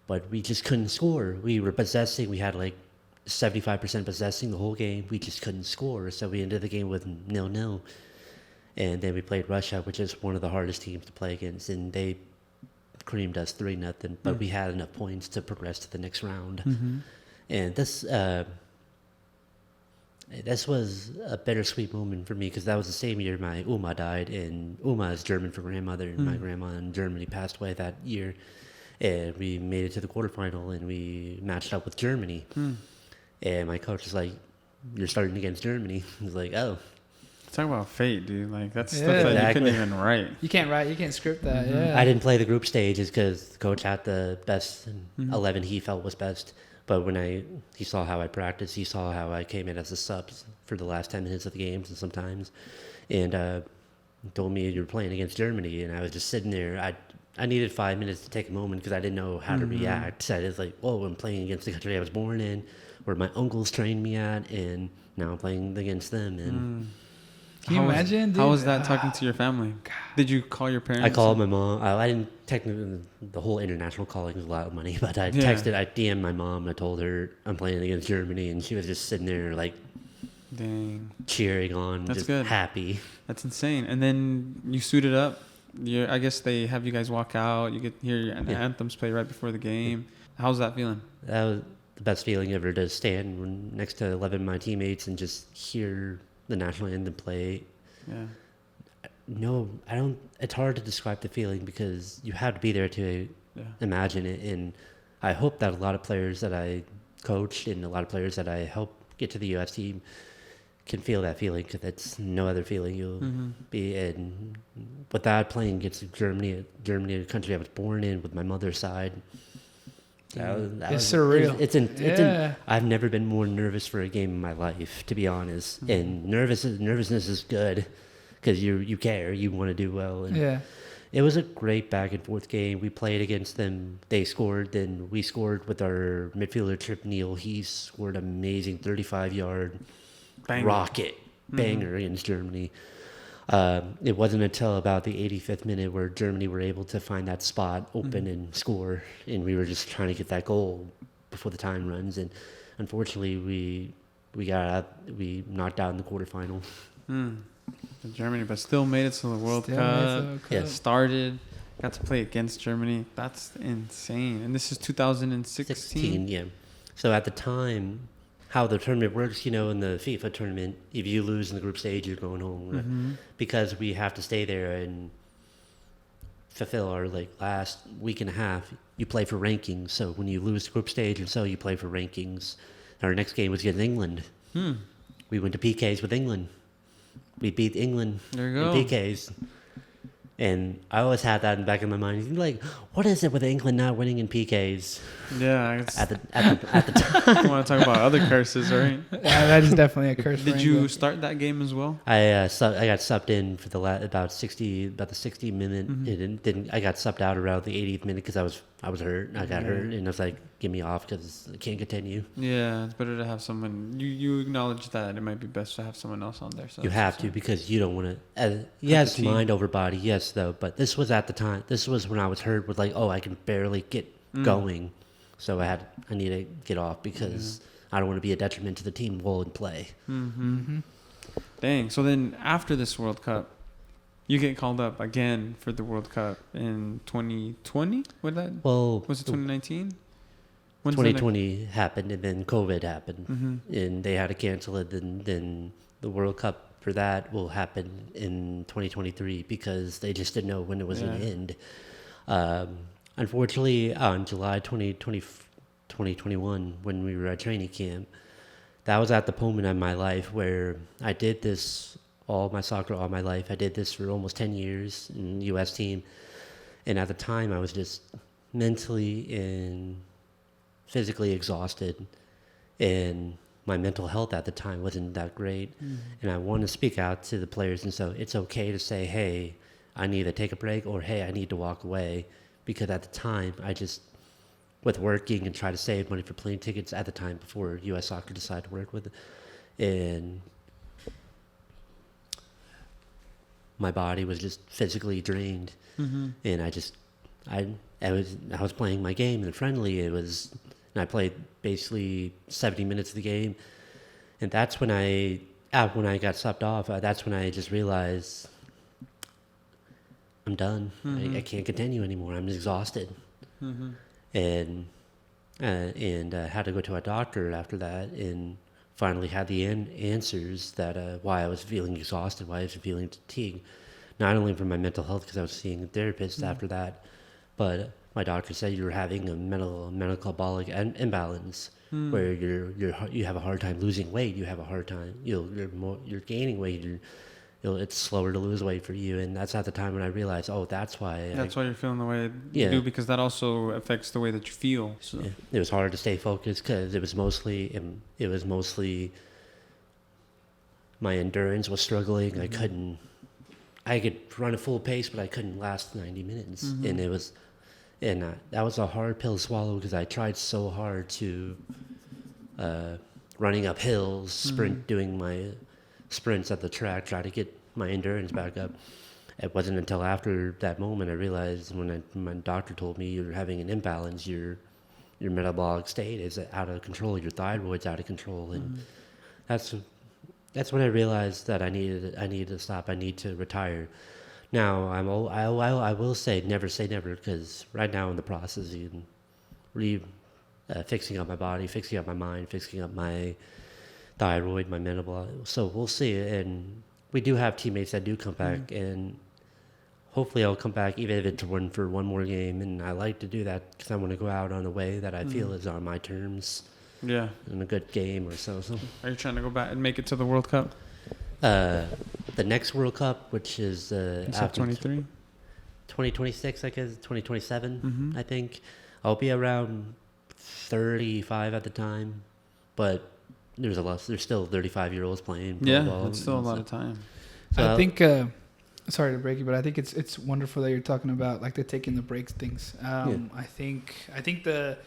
but we just couldn't score. We were possessing. We had like 75% possessing the whole game. We just couldn't score, so we ended the game with 0-0. And then we played Russia, which is one of the hardest teams to play against, and they creamed us 3-0. But we had enough points to progress to the next round. And this was a bittersweet moment for me because that was the same year my Uma died, and Uma is German for grandmother, and my grandma in Germany passed away that year. And we made it to the quarterfinal, and we matched up with Germany. And my coach was like, "You're starting against Germany." I was like, "Oh." Talk about fate, dude. Like, that's Yeah. stuff that you Exactly. couldn't even write. You can't write. You can't script that. Yeah. I didn't play the group stages because the coach had the best Mhm. 11 he felt was best. But when he saw how I practiced, he saw how I came in as a sub for the last 10 minutes of the games and sometimes, and told me you were playing against Germany, and I was just sitting there. I needed 5 minutes to take a moment because I didn't know how to react. So I was like, whoa, I'm playing against the country I was born in, where my uncles trained me at, and now I'm playing against them. And Can you imagine, dude? How was that talking to your family? Did you call your parents? I called my mom. I didn't technically. The whole international calling is a lot of money, but I texted. I DM'd my mom. And I told her I'm playing against Germany, and she was just sitting there like, dang, cheering on, That's just good. happy. That's insane. And then you suited up. I guess they have you guys walk out. You get hear your anthems play right before the game. How's that feeling? That was the best feeling ever, to stand next to 11 of my teammates and just hear the national anthem play. Yeah. No, I don't. It's hard to describe the feeling because you have to be there to imagine it. And I hope that a lot of players that I coached and a lot of players that I helped get to the U.S. team can feel that feeling, because that's no other feeling you'll be in. Without playing against Germany, a country I was born in with my mother's side. It's surreal. I've never been more nervous for a game in my life, to be honest. And nervousness is good because you care, you want to do well. And it was a great back and forth game. We played against them. They scored, then we scored with our midfielder Trip Neal. He scored an amazing 35-yard rocket banger against Germany. It wasn't until about the 85th minute where Germany were able to find that spot open and score, and we were just trying to get that goal before the time runs. And unfortunately, we knocked out in the quarterfinal. Germany, but still made it to the World Cup. Yeah, started, got to play against Germany. That's insane. And this is 2016. Yeah. So at the time, how the tournament works, in the FIFA tournament, if you lose in the group stage, you're going home. Right? Because we have to stay there and fulfill our last week and a half. You play for rankings. So when you lose the group stage, and so you play for rankings. Our next game was against England. We went to PKs with England. We beat England there you in go. PKs. And I always had that in the back of my mind. Like, what is it with England not winning in PKs? Yeah. At the time. I want to talk about other curses, right? Yeah, that is definitely a curse. Did you start that game as well? I got subbed in for about the 60 minute. I got subbed out around the 80th minute because I was hurt. I got hurt, and I was like, "Get me off because I can't continue." Yeah, it's better to have someone. You acknowledge that it might be best to have someone else on there. So you have to, because you don't want to. Yes, mind over body. Yes, though, but this was at the time. This was when I was hurt with I can barely get going, so I need to get off because I don't want to be a detriment to the team while in play. Dang. So then after this World Cup, you get called up again for the World Cup in 2020? Was it 2019? 2020 happened, and then COVID happened, and they had to cancel it. Then the World Cup for that will happen in 2023 because they just didn't know when it was going to end. Unfortunately, on July 2021, when we were at training camp, that was at the moment in my life where I did this all my life. I did this for almost 10 years in the U.S. team. And at the time, I was just mentally and physically exhausted. And my mental health at the time wasn't that great. And I wanted to speak out to the players. And so it's okay to say, hey, I need to take a break, or hey, I need to walk away. Because at the time, with working and try to save money for plane tickets at the time before U.S. Soccer decided to work with it, and my body was just physically drained, and I was playing my game and friendly. And I played basically 70 minutes of the game, and that's when I got subbed off. That's when I just realized I'm done. I can't continue anymore. I'm exhausted. And had to go to a doctor after that, and finally had the answers that why I was feeling exhausted, why I was feeling fatigued, not only for my mental health, because I was seeing a therapist after that, but my doctor said you were having a metabolic imbalance where you have a hard time losing weight, you have a hard time you're gaining weight, it's slower to lose weight for you. And that's at the time when I realized, oh, that's why. That's why you're feeling the way you Yeah. do, because that also affects the way that you feel. So. Yeah, it was hard to stay focused because it was mostly my endurance was struggling. Mm-hmm. I could run a full pace, but I couldn't last 90 minutes. Mm-hmm. And that was a hard pill to swallow because I tried so hard to running up hills, doing my sprints at the track, try to get my endurance back up. It wasn't until after that moment I realized when my doctor told me you're having an imbalance, your metabolic state is out of control, your thyroid's out of control, and that's when I realized that I needed to stop. I need to retire. Now I will say never, because right now in the process of fixing up my body, fixing up my mind, fixing up my thyroid, my metabolic. So we'll see. And we do have teammates that do come back, and hopefully I'll come back even if it's for one more game. And I like to do that because I want to go out on a way that I feel is on my terms. Yeah. In a good game or so. Are you trying to go back and make it to the World Cup? The next World Cup, which is after 23? 2026, I guess, 2027, Mm-hmm. I think. I'll be around 35 at the time, but there's still 35-year-olds playing volleyball. Yeah, it's still a lot of time. So I think, sorry to break you, but I think it's wonderful that you're talking about like the taking the breaks things. I think the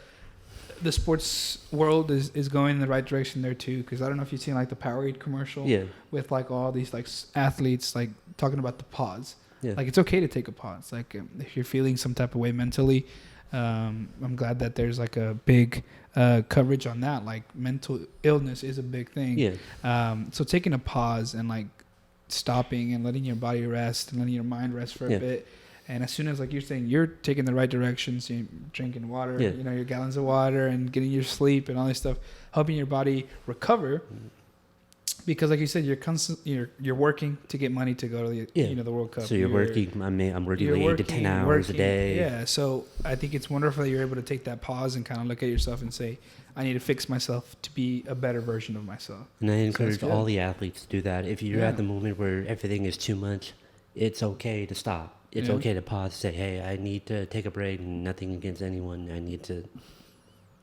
sports world is going in the right direction there too, because I don't know if you've seen like the Powerade commercial with like all these like athletes like talking about the pause. Like it's okay to take a pause. Like if you're feeling some type of way mentally, I'm glad that there's like a big coverage on that. Like mental illness is a big thing. So taking a pause and like stopping and letting your body rest and letting your mind rest for a bit. And as soon as, like you're saying, you're taking the right directions, you're drinking water, your gallons of water and getting your sleep and all this stuff, helping your body recover. Because, like you said, you're working to get money to go to the the World Cup. So I'm working like 8 to 10 hours a day. Yeah. So I think it's wonderful that you're able to take that pause and kind of look at yourself and say, I need to fix myself to be a better version of myself. And I encourage all the athletes to do that. If you're at the moment where everything is too much, it's okay to stop. It's okay to pause, say, hey, I need to take a break, and nothing against anyone. I need to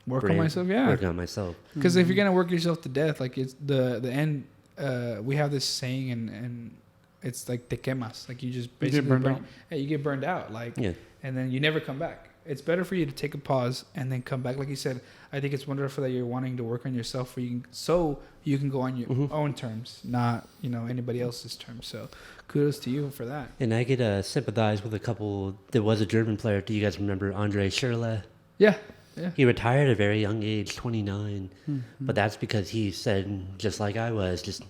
work on myself, Work on myself. Because if you're going to work yourself to death, like it's the end, we have this saying, and it's like te quemas. Like you just basically you get burned out. Like, and then you never come back. It's better for you to take a pause and then come back. Like you said, I think it's wonderful that you're wanting to work on yourself so you can go on your own terms, not, anybody else's terms. So kudos to you for that. And I get sympathize with a couple. There was a German player. Do you guys remember Andre Schürrle? Yeah. He retired at a very young age, 29. But that's because he said, just like I was, just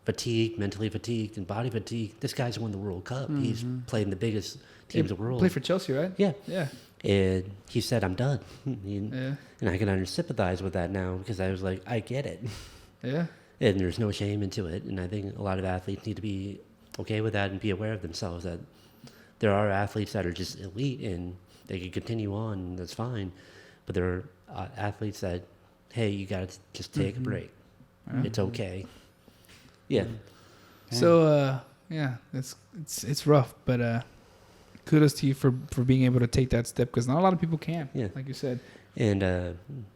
fatigued, mentally fatigued, and body fatigued. This guy's won the World Cup. He's played in the biggest teams in the world. Played for Chelsea, right? Yeah. Yeah. And he said, I'm done. And I can sympathize with that now because I was like, I get it. Yeah. And there's no shame into it. And I think a lot of athletes need to be okay with that and be aware of themselves that there are athletes that are just elite and they can continue on, and that's fine. But there are athletes that, hey, you got to just take a break. It's okay. Yeah. So, it's rough, but kudos to you for being able to take that step, because not a lot of people can, like you said. And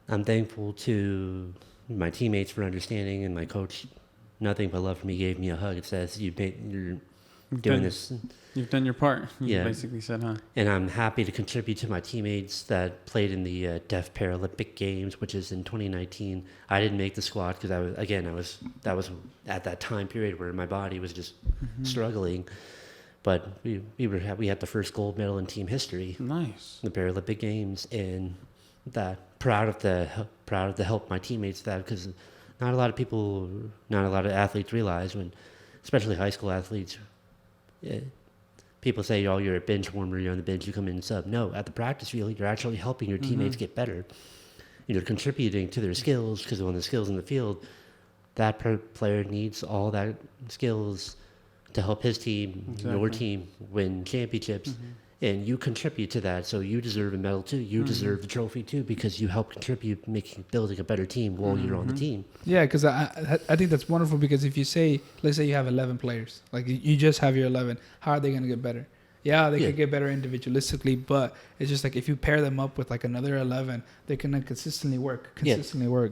I'm thankful to my teammates for understanding, and my coach, nothing but love for me, gave me a hug. It says, you're doing this. You've done your part, you basically said, huh? And I'm happy to contribute to my teammates that played in the Deaf Paralympic Games, which is in 2019. I didn't make the squad because that was at that time period where my body was just struggling. But we had the first gold medal in team history. Nice. The Paralympic Games, and proud to help my teammates that, because not a lot of athletes realize, when, especially high school athletes, people say, oh, you're a bench warmer, you're on the bench, you come in and sub. No, at the practice field, you're actually helping your teammates get better. You're contributing to their skills, because on the skills in the field, that player needs all that skills to help his team, your team, win championships. and you contribute to that, so you deserve a medal too. You deserve the trophy too because you help contribute building a better team while you're on the team. Yeah, because I think that's wonderful because if you say, let's say you have 11 players, like you just have your 11, how are they going to get better? Yeah, they could get better individualistically, but it's just like if you pair them up with like another 11, they can consistently work.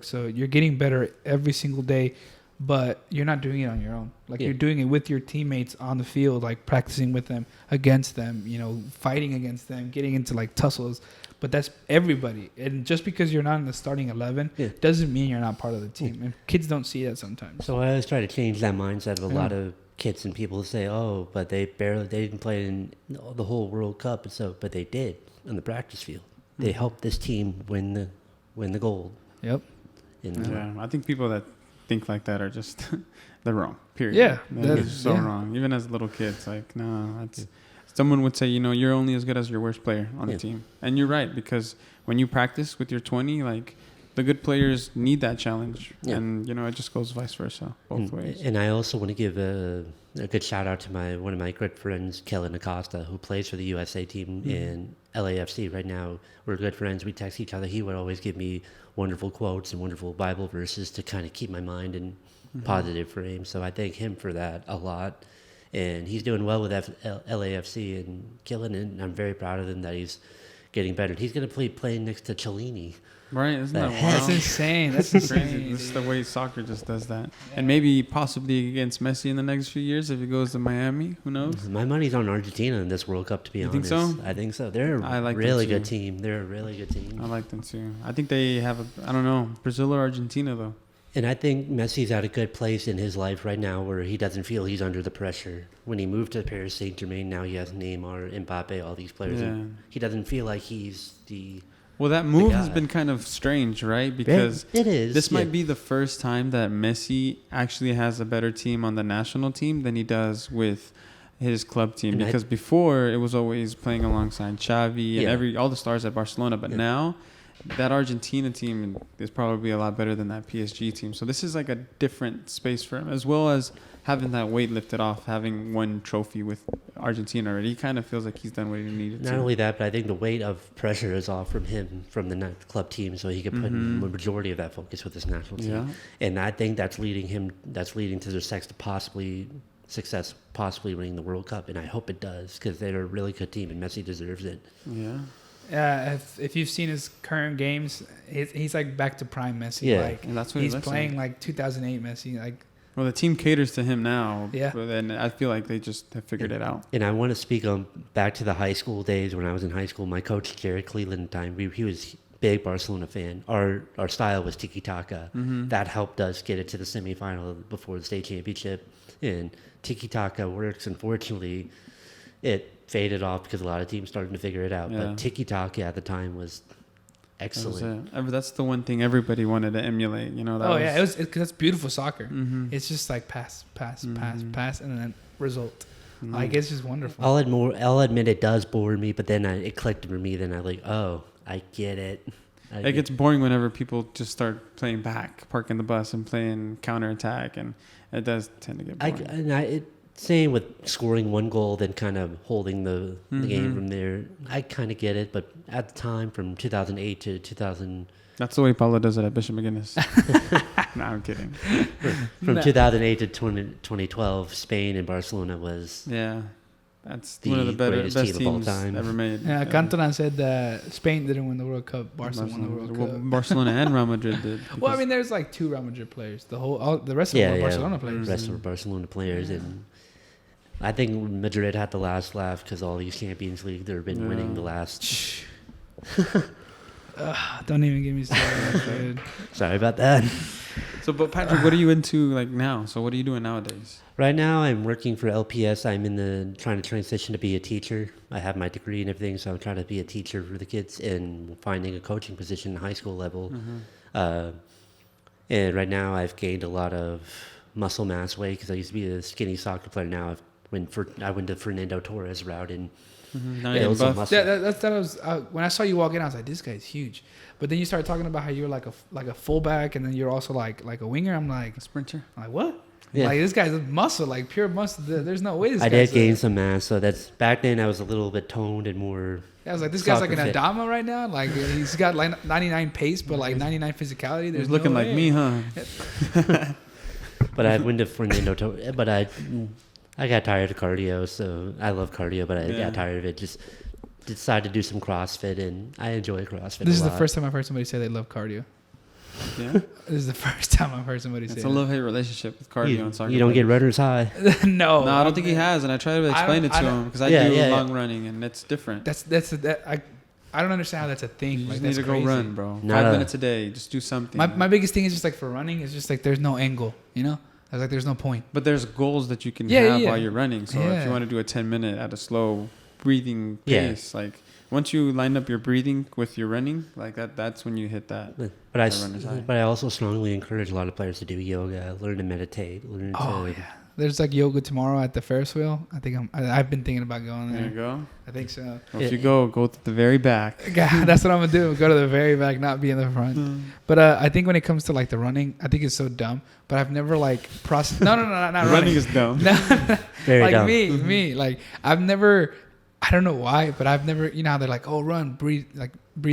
So you're getting better every single day, but you're not doing it on your own. Like you're doing it with your teammates on the field, like practicing with them, against them, you know, fighting against them, getting into like tussles. But that's everybody. And just because you're not in the starting 11 doesn't mean you're not part of the team. And kids don't see that sometimes. So I always try to change that mindset of a lot of kids and people say, oh, but they didn't play in the whole World Cup. But they did on the practice field. They helped this team win the gold. Yep. I think people that think like that are just they're wrong. Period. Yeah, they're so wrong. Even as little kids, like that's someone would say, you know, you're only as good as your worst player on the team, and you're right because when you practice with your 20, like the good players need that challenge, and you know it just goes vice versa both ways. And I also want to give a good shout out to one of my good friends, Kellen Acosta, who plays for the USA team in LAFC right now. We're good friends. We text each other. He would always give me wonderful quotes and wonderful Bible verses to kind of keep my mind in positive frame. So I thank him for that a lot. And he's doing well with LAFC and killing it. And I'm very proud of him that he's getting better. He's going to be playing next to Cellini. Right, isn't that wild? That's insane. That's insane. This is the way soccer just does that. And maybe possibly against Messi in the next few years if he goes to Miami. Who knows? My money's on Argentina in this World Cup, to be honest. You think so? I think so. They're a really good team. They're a really good team. I like them too. I think they have I don't know, Brazil or Argentina though. And I think Messi's at a good place in his life right now where he doesn't feel he's under the pressure. When he moved to Paris Saint-Germain, now he has Neymar, Mbappe, all these players. Yeah. And he doesn't feel like he's the... Well, that move has been kind of strange, right? Because it is. This might be the first time that Messi actually has a better team on the national team than he does with his club team. And because before, it was always playing alongside Xavi and all the stars at Barcelona. But now, that Argentina team is probably a lot better than that PSG team. So this is like a different space for him, as well as having that weight lifted off, having one trophy with Argentina already. He kind of feels like he's done what he needed to. Not only that, but I think the weight of pressure is off from him, from the club team, so he can put the majority of that focus with his national team. Yeah. And I think that's leading to their success possibly winning the World Cup. And I hope it does, because they're a really good team, and Messi deserves it. Yeah. If you've seen his current games, he's like back to prime Messi. Yeah, like, and that's what he's playing like 2008 Messi. Like, well, the team caters to him now. Yeah, and I feel like they just have figured it out. And I want to speak back to the high school days when I was in high school. My coach Jared Cleveland, he was big Barcelona fan. Our style was tiki taka. That helped us get it to the semifinal before the state championship. And tiki taka works. Unfortunately, it faded off because a lot of teams started to figure it out. But tiki-taka at the time was excellent. That's the one thing everybody wanted to emulate. You know. It was because that's beautiful soccer. It's just like pass, pass, and then result. Like it's just wonderful. I'll admit it does bore me, but then it clicked for me. Then I like, oh, I get it. It gets boring whenever people just start playing back, parking the bus, and playing counterattack, and it does tend to get boring. Same with scoring one goal, then kind of holding the game from there. I kind of get it, but at the time, from 2008 to 2000... That's the way Paulo does it at Bishop McGuinness. No, I'm kidding. From 2008 to 2012, Spain and Barcelona was... Yeah, that's one of the best teams ever made. Yeah, Cantona said that Spain didn't win the World Cup, Barcelona won the World Cup. Barcelona and Real Madrid did. Well, I mean, there's like two Real Madrid players. The rest of them were Barcelona players. The rest were Barcelona players, and... I think Madrid had the last laugh because all these Champions League they've been winning the last. Don't even give me started. Sorry about that. So, but Patrick, what are you into like now? So, what are you doing nowadays? Right now, I'm working for LPS. I'm trying to transition to be a teacher. I have my degree and everything, so I'm trying to be a teacher for the kids and finding a coaching position at high school level. And right now, I've gained a lot of muscle mass weight because I used to be a skinny soccer player. Now I went the Fernando Torres route and built some muscle. When I saw you walk in, I was like, this guy's huge. But then you started talking about how you're like a fullback, and then you're also like a winger. I'm like a sprinter. I'm like, what? Yeah. Like this guy's muscle, like pure muscle. There's no way this I guy's did gain some mass, so that's back then. I was a little bit toned and more. I was like, this guy's like an soccer fit. Adama right now. Like he's got like 99 pace, but like 99 physicality. There's He's looking no like way. me, huh? But I went to Fernando. But I got tired of cardio, so I love cardio, but I Yeah. got tired of it. Just decided to do some CrossFit, and I enjoy CrossFit. This a is the lot. first time I've heard somebody say they love cardio. Yeah. This is the first time I've heard somebody say It's a love-hate relationship with cardio and soccer. You don't get players. runner's high. that. No, No, I don't think he has, and I try to explain it to him because I Yeah, do yeah, long running, and it's different. I don't understand how that's a thing. You Like just need that's to go crazy. run, bro. Not 5 a- minutes a day, just do something. My biggest thing is just like for running, it's just like there's no angle, you know? I was like, there's no point. But there's goals that you can Yeah, have yeah. while you're running. So if Yeah. you want to do a 10-minute at a slow breathing Yeah. pace, like once you line up your breathing with your running, like that's when you hit that. But runner's high. I also strongly encourage a lot of players to do yoga, learn to meditate, learn Oh to. yeah. There's like yoga tomorrow at the Ferris wheel. I've been thinking about going There you there. go. I think so. Well, if you go to the very back. Yeah, that's what I'm gonna do. Go to the very back, not be in the front. But I think when it comes to like the running, I think it's so dumb. But I've never like processed. No, not Running running. is dumb. No, Very like dumb. me. Like I've never. I don't know why, but I've never. You know how they're like, oh, run, breathe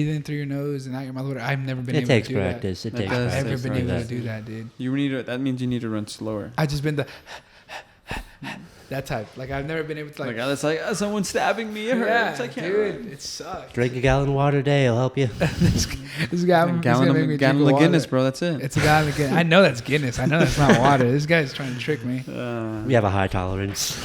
in through your nose and out your mouth. Whatever. I've never been It able takes to do practice. It That takes that. I've does never practice. been take able to practice. do that, dude. You need that means you need to run slower. I just been the that type. Like I've never been able to Like it's like someone's stabbing me. It hurts. I can't dude, run. it sucks. Drink a gallon of water a day. It'll help you. This guy, he's Gallon gonna make me of drink water. Guinness, bro. That's it. It's a gallon of Guinness. I know that's Guinness. I know that's not water. This guy's trying to trick me. We have a high tolerance.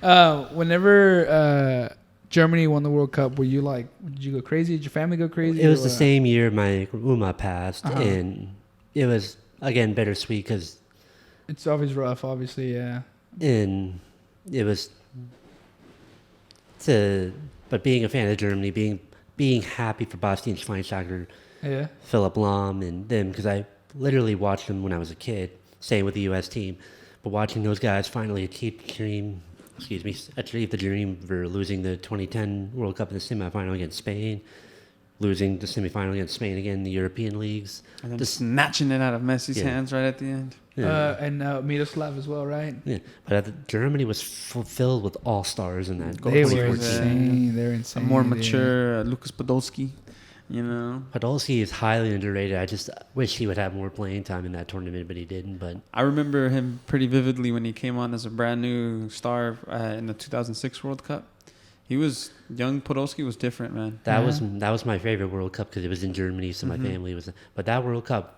Whenever Germany won the World Cup, were you like, did you go crazy? Did your family go crazy? It was or the what? same year my Uma passed, Uh-huh. and it was again bittersweet because It's always rough, obviously. Yeah. and it was but being a fan of Germany, being happy for Bastian Schweinsteiger, Yeah. Philip Lahm, and them, because I literally watched them when I was a kid, same with the U.S. team, but watching those guys finally achieve the dream for losing the 2010 World Cup in the semifinal against Spain, losing the semifinal against Spain again in the European leagues. And then Just- snatching it out of Messi's Yeah. hands right at the end. Yeah. And Miroslav as well, right? Yeah, but Germany was filled with all stars in that. They were 2014. insane. They were A insane. more dude. mature Lucas Podolski, you know. Podolski is highly underrated. I just wish he would have more playing time in that tournament, but he didn't. But I remember him pretty vividly when he came on as a brand new star in the 2006 World Cup. He was young. Podolski was different, man. that Yeah. was my favorite World Cup because it was in Germany, so my Mhm. family was. But that World Cup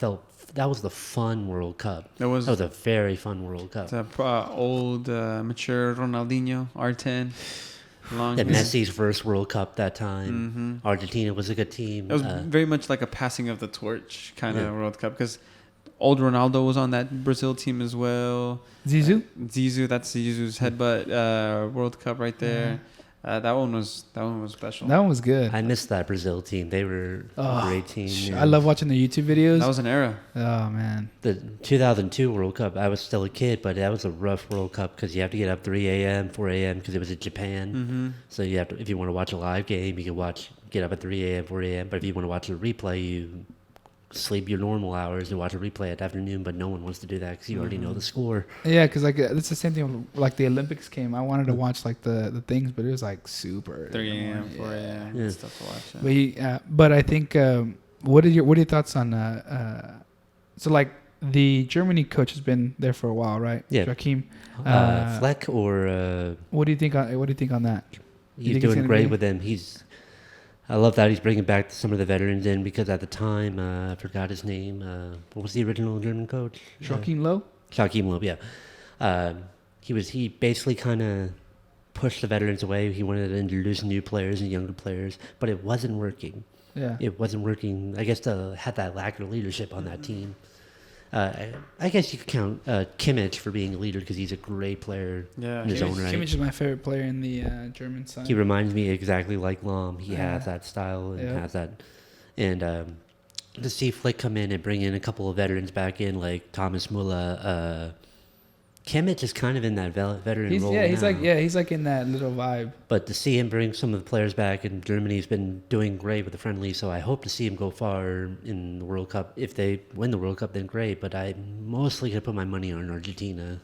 that was the fun World Cup. That was That was a very fun World Cup. the old, mature Ronaldinho, R10. Long. And Messi's first World Cup that time. Mhm. Argentina was a good team. It was very much like a passing of the torch kind of Yeah. World Cup because old Ronaldo was on that Brazil team as well. Zizou? Zizou, that's Zizou's headbutt World Cup right there. That one was special. That one was good. I missed that Brazil team. They were a great team. I man. love watching the YouTube videos. That was an era. Oh man. The 2002 World Cup, I was still a kid, but that was a rough World Cup because you have to get up 3 a.m., 4 a.m. because it was in Japan. Mm-hmm. So you have to, if you want to watch a live game, you can get up at 3 a.m., 4 a.m. But if you want to watch a replay, you sleep your normal hours and watch a replay at afternoon. But no one wants to do that because you already know the score. Yeah, because like it's the same thing. Like the Olympics came, I wanted to watch like the things, but it was like super 3 in the a.m., morning. 4 a.m. Yeah. Stuff to watch. Yeah. But I think what are your thoughts on so like the Germany coach has been there for a while, right? Yeah. Joachim. Fleck or What do you think on that? he's think it's doing gonna great be- with them. I love that he's bringing back some of the veterans in because at the time I forgot his name. What was the original German coach? Joachim Low. Joachim Loeb, yeah. He basically kind of pushed the veterans away. He wanted to introduce new players and younger players, but it wasn't working. Yeah. It wasn't working. I guess had that lack of leadership on that team. I guess you could count Kimmich for being a leader because he's a great player Yeah. in his own right. Kimmich is my favorite player in the German side. He reminds me exactly like Lahm. He Yeah. has that style and Yeah. has that. And to see Flick come in and bring in a couple of veterans back in, like Thomas Müller, Kimmich is kind of in that veteran role he's now. he's like in that little vibe. But to see him bring some of the players back, and Germany's been doing great with the friendly, so I hope to see him go far in the World Cup. If they win the World Cup, then great. But I'm mostly gonna put my money on Argentina.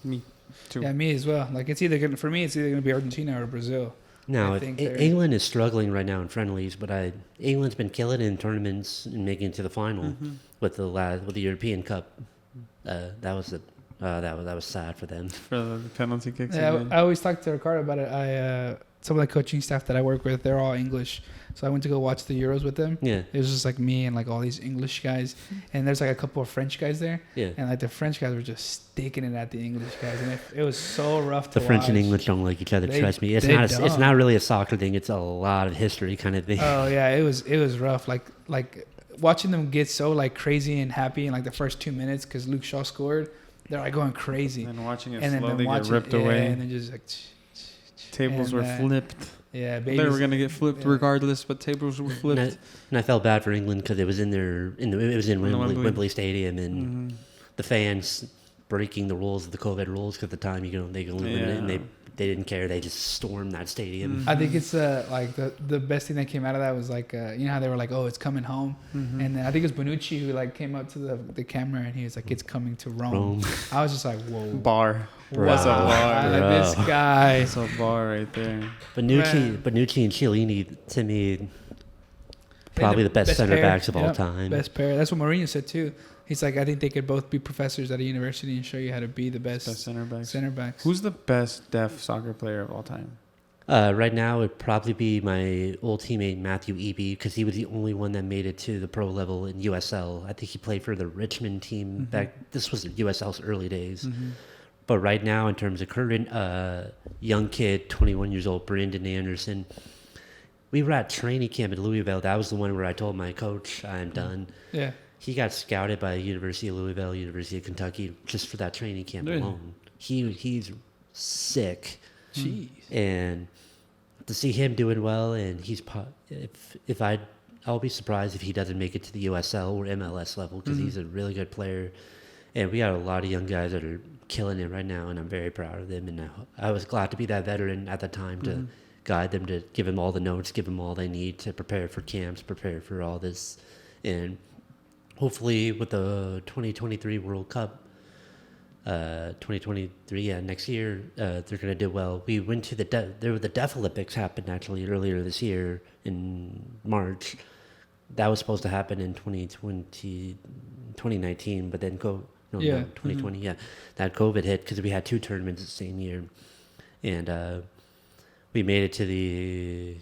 Me too. Yeah, me as well. Like it's either gonna for me, it's either gonna be Argentina or Brazil. Now, I think England is struggling right now in friendlies, but England's been killing in tournaments and making it to the final with the European Cup. That was sad for them. For the penalty kicks. Yeah, I always talk to Ricardo about it. Some of the coaching staff that I work with, they're all English. So I went to go watch the Euros with them. Yeah. It was just like me and like all these English guys. And there's like a couple of French guys there. Yeah. And like the French guys were just sticking it at the English guys. And it was so rough to The French watch. and English don't like each other. Trust me, it's don't. not really a soccer thing. It's a lot of history kind of thing. Oh yeah, it was rough. Like watching them get so like crazy and happy in like the first 2 minutes because Luke Shaw scored. They're like going crazy. And watching it and then slowly watching, get ripped away. And then just like Tables were flipped. Yeah, They were gonna get flipped regardless, but tables were flipped. And I felt bad for England because it was in Wembley Stadium, and the fans breaking the rules of the COVID rules because at the time they could only limit it, and they didn't care. They just stormed that stadium. I think it's like the best thing that came out of that was like you know how they were like, oh, it's coming home, and then I think it was Bonucci who like came up to the camera and he was like, it's coming to Rome. I was just like, whoa, Bar. Bro. That's a bar. Like, this guy. That's a bar right there. Bonucci and Chiellini, to me, probably the best center backs of all time. Best pair. That's what Mourinho said too. He's like, I think they could both be professors at a university and show you how to be the best center backs. Center backs. Who's the best deaf soccer player of all time? Right now, it would probably be my old teammate Matthew Eby because he was the only one that made it to the pro level in USL. I think he played for the Richmond team back. This was USL's early days. But right now, in terms of current young kid, 21 years old, Brandon Anderson, we were at training camp in Louisville. That was the one where I told my coach, I'm done. Yeah. He got scouted by University of Louisville, University of Kentucky, just for that training camp alone. He's sick. Jeez. And to see him doing well, and I'll be surprised if he doesn't make it to the USL or MLS level because he's a really good player. And we got a lot of young guys that are killing it right now, and I'm very proud of them. And I was glad to be that veteran at the time to guide them, to give them all the notes, give them all they need to prepare for camps, prepare for all this. And hopefully with the 2023 World Cup, 2023, next year, they're going to do well. We went to the Deaf Olympics happened actually earlier this year in March. That was supposed to happen in 2019, but then 2020, that COVID hit because we had two tournaments the same year. And we made it to the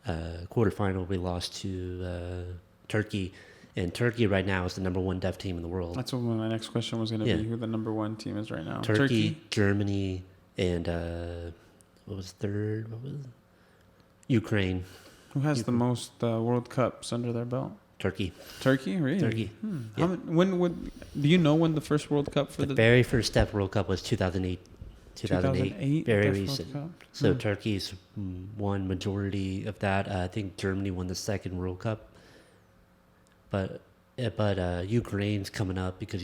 quarterfinal. We lost to Turkey. And Turkey right now is the number one deaf team in the world. That's what my next question was going to be, who the number one team is right now. Turkey, Germany, and what was third? Ukraine. Who has the most World Cups under their belt? Turkey. Turkey, really? Turkey. Yeah. Do you know when the first World Cup for the very first Deaf World Cup was 2008. 2008, very recent. So Turkey's won majority of that. I think Germany won the second World Cup. But Ukraine's coming up because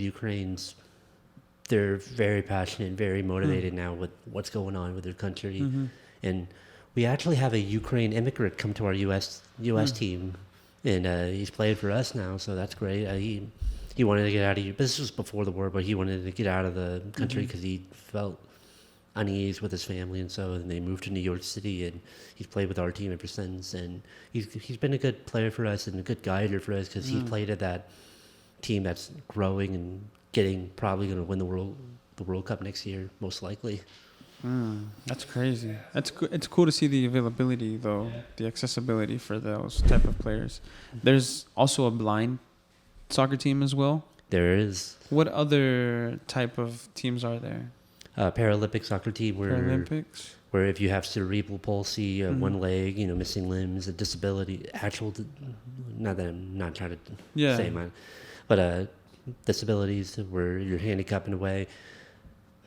they're very passionate and very motivated now with what's going on with their country. And we actually have a Ukraine immigrant come to our U.S. team, and he's played for us now, so that's great. He wanted to get out of here. This was before the war, but he wanted to get out of the country because he felt unease with his family, and so they moved to New York City, and he's played with our team ever since. And he's been a good player for us and a good guider for us because he played at that team that's growing and probably going to win the World Cup next year, most likely. That's crazy. It's cool to see the availability, though, the accessibility for those type of players. There's also a blind soccer team as well. There is. What other type of teams are there? Paralympic soccer team where if you have cerebral palsy, one leg, missing limbs, a disability, not that I'm not trying to say mine, but disabilities where you're handicapped in a way.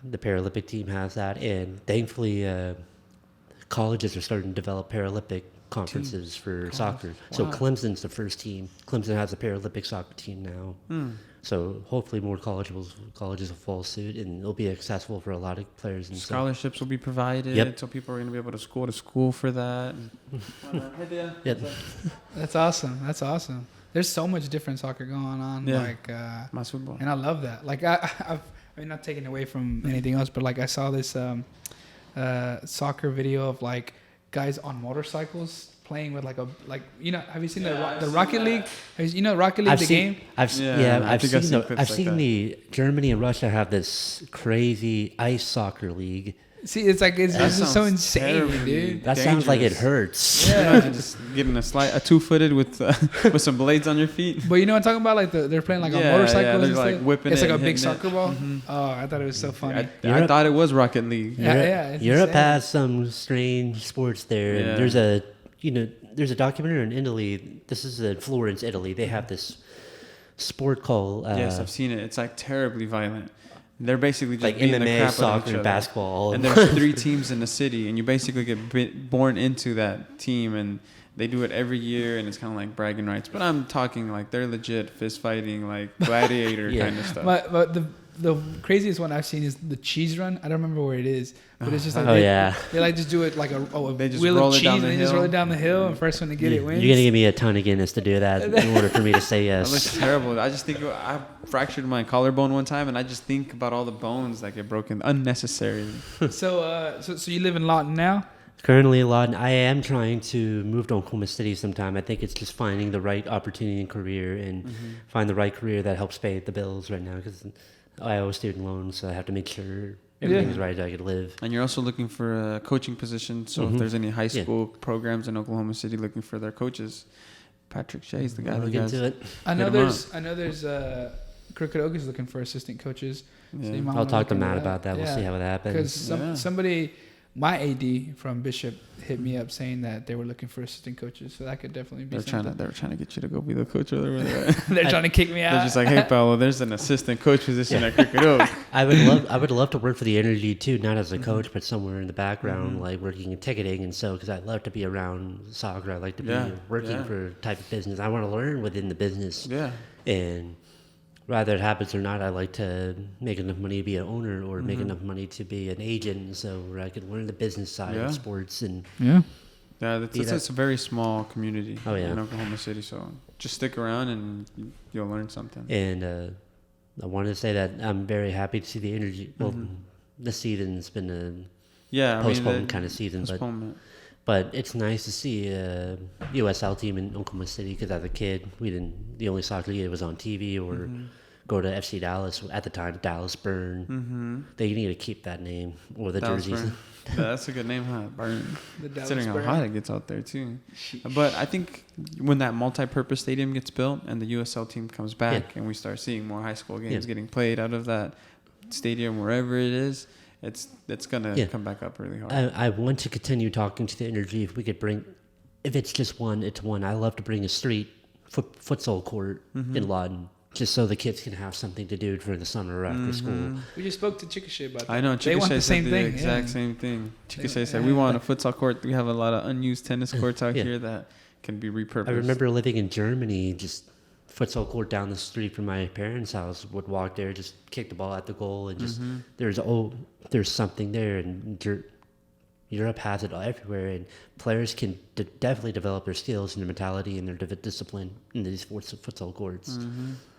The Paralympic team has that, and thankfully colleges are starting to develop Paralympic conferences for soccer. So Wow. Clemson's the first team. Clemson has a Paralympic soccer team now. So hopefully more colleges will follow suit, and it'll be accessible for a lot of players. And Scholarships will be provided, Yep. so people are going to be able to go to school for that. Yeah. That's awesome. That's awesome. There's so much different soccer going on. Yeah. Like, Más fútbol. and I love that. Like, I mean, not taking away from anything else, but like, I saw this soccer video of like guys on motorcycles playing with like you know, have you seen the Rocket League? Rocket League, game? I've seen that. the Germany and Russia have this crazy ice soccer league. See, it's like it's just so sounds insane, terribly dude. That sounds like it dangerous. hurts. Yeah. Imagine just getting a 2-footed with some blades on your feet. But you know what I'm talking about? Like they're playing like on Yeah, motorcycles. yeah, they're and like stuff. whipping It's it like a and big hitting it. soccer ball. Mhm. Oh, I thought it was so funny. I thought it was Rocket League. It's Europe insane. has some strange sports there. Yeah. And there's a documentary in Italy. This is in Florence, Italy. They have this sport called Yes, I've seen it. It's like terribly violent. They're basically just like beating the MMA, crap out of soccer, each and other. basketball. And there's 3 teams in the city, and you basically get born into that team, and they do it every year, and it's kind of like bragging rights. But I'm talking like they're legit fist fighting, like gladiator Yeah. kind of stuff. But the craziest one I've seen is the cheese run. I don't remember where it is, but it's just like they like just do it like a They just wheel roll of it cheese down and the they just hill. roll it down the hill, and first one to get it You're wins. gonna give me a ton of Guinness to do that in order for me to say That looks yes. terrible. I just think I fractured my collarbone one time, and I just think about all the bones that get broken unnecessarily. So you live in Lawton now? Currently, Lawton, I am trying to move to Oklahoma City sometime. I think it's just finding the right opportunity and career, and find the right career that helps pay the bills right now. Because I owe student loans, so I have to make sure everything's right so I could live. And you're also looking for a coaching position. So if there's any high school programs in Oklahoma City looking for their coaches, Patrick Shea is the guy I'll that look guys. into it. I know him there's Crooked Oak is looking for assistant coaches. So you might I'll wanna talk look to into Matt that. about that. We'll see how it Because happens. somebody, my AD from Bishop, hit me up saying that they were looking for assistant coaches. So that could definitely be something. They were trying to get you to go be the coach over there. They're trying to kick me out. They're just like, hey, Paolo, there's an assistant coach position at Crooked Oak. I would love to work for the Energy too, not as a coach, but somewhere in the background, like working in ticketing and so. Because I love to be around soccer. I like to be working for a type of business. I want to learn within the business. Yeah. And whether it happens or not, I like to make enough money to be an owner or make enough money to be an agent, so where I can learn the business side of sports. And Yeah. Yeah, it's a very small community in Oklahoma City. So just stick around and you'll learn something. And I wanted to say that I'm very happy to see the Energy. Well, this season's been a postponed kind of season, but it's nice to see a USL team in Oklahoma City, because as a kid, the only soccer league was on TV or go to FC Dallas. At the time, Dallas Burn. They need to keep that name or the Dallas jerseys. Burn. Yeah, that's a good name, huh? Burn. Considering how Burn. hot it gets out there, too. But I think when that multi-purpose stadium gets built and the USL team comes back and we start seeing more high school games getting played out of that stadium, wherever it is, it's going to come back up really hard. I want to continue talking to the Energy. If we could bring, if it's just one, it's one. I love to bring a street futsal court in Lawton, just so the kids can have something to do for the summer after school. We just spoke to Chickasha about that. I know. They want the same thing. Exact same thing. Chickasha said, we want a futsal court. We have a lot of unused tennis courts out here that can be repurposed. I remember living in Germany, just futsal court down the street from my parents' house. Would walk there, just kick the ball at the goal, and just there's something there. And Europe has it everywhere, and players can definitely develop their skills and their mentality and their discipline in these futsal courts.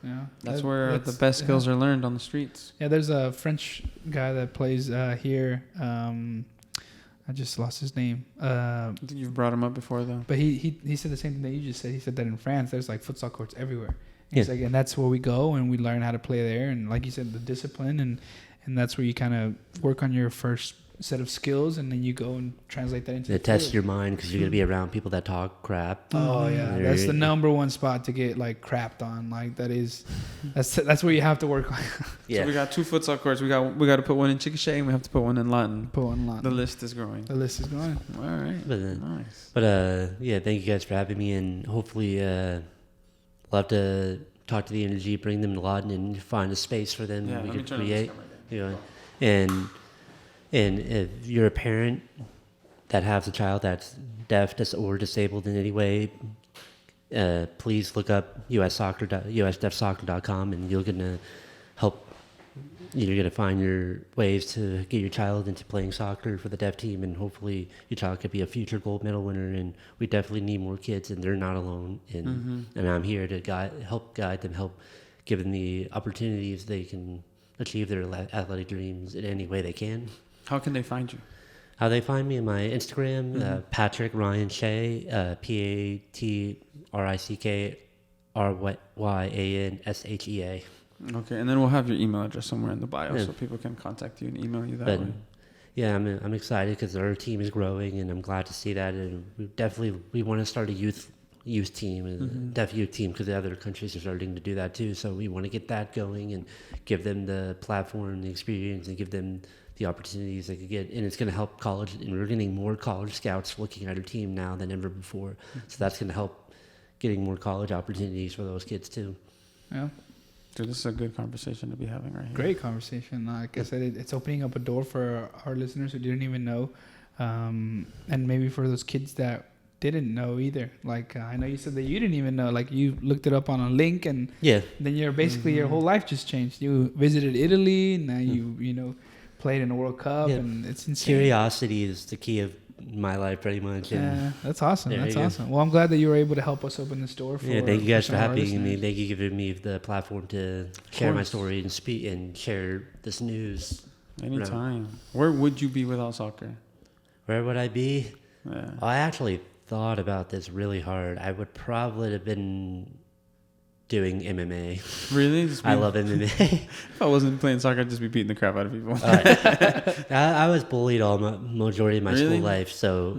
Yeah, That's where the best skills are learned, on the streets. Yeah, there's a French guy that plays here. I just lost his name. I think you've brought him up before, though. But he said the same thing that you just said. He said that in France, there's like futsal courts everywhere. He's like, and that's where we go and we learn how to play there. And like you said, the discipline and that's where you kind of work on your first set of skills, and then you go and translate that into It tests your mind, because you're going to be around people that talk crap. Oh yeah, that's the number one spot to get like crapped on. Like that's where you have to work on. So we got 2 futsal courts. We got to put one in Chickasha, and we have to put one in Lawton. The list is growing. The list is going. All right. Nice. But thank you guys for having me, and hopefully we'll have to talk to the Energy, bring them to Lawton, and find a space for them we could create. And if you're a parent that has a child that's deaf or disabled in any way, please look up usdeafsoccer.com, and you're gonna help. You're gonna find your ways to get your child into playing soccer for the deaf team, and hopefully your child could be a future gold medal winner. And we definitely need more kids, and they're not alone. And I'm here to help guide them, help give them the opportunities they can achieve their athletic dreams in any way they can. How can they find you? How they find me on my Instagram, Patrick Ryan Shea, PatrickRyanShea. Okay, and then we'll have your email address somewhere in the bio so people can contact you and email you that way. Yeah, I'm excited because our team is growing, and I'm glad to see that. And we want to start a youth team, and deaf youth team, because the other countries are starting to do that too. So we want to get that going and give them the platform, the experience, and give them the opportunities they could get. And it's going to help college, and we're getting more college scouts looking at our team now than ever before. So that's going to help getting more college opportunities for those kids too. Yeah. Dude, this is a good conversation to be having right here. Great conversation. Like I said, it's opening up a door for our listeners who didn't even know, and maybe for those kids that didn't know either. Like I know you said that you didn't even know. Like you looked it up on a link, and then you're basically your whole life just changed. You visited Italy, now you played in a World Cup, and it's insane. Curiosity is the key of my life, pretty much. Yeah, that's awesome. That's awesome. Well, I'm glad that you were able to help us open this door. Thank you guys for having me. Thank you for giving me the platform to share my story and speak and share this news. Anytime. Where would you be without soccer? Where would I be? Yeah. I actually thought about this really hard. I would probably have been doing MMA. Really? I love MMA. If I wasn't playing soccer, I'd just be beating the crap out of people. I was bullied all majority of my school life, so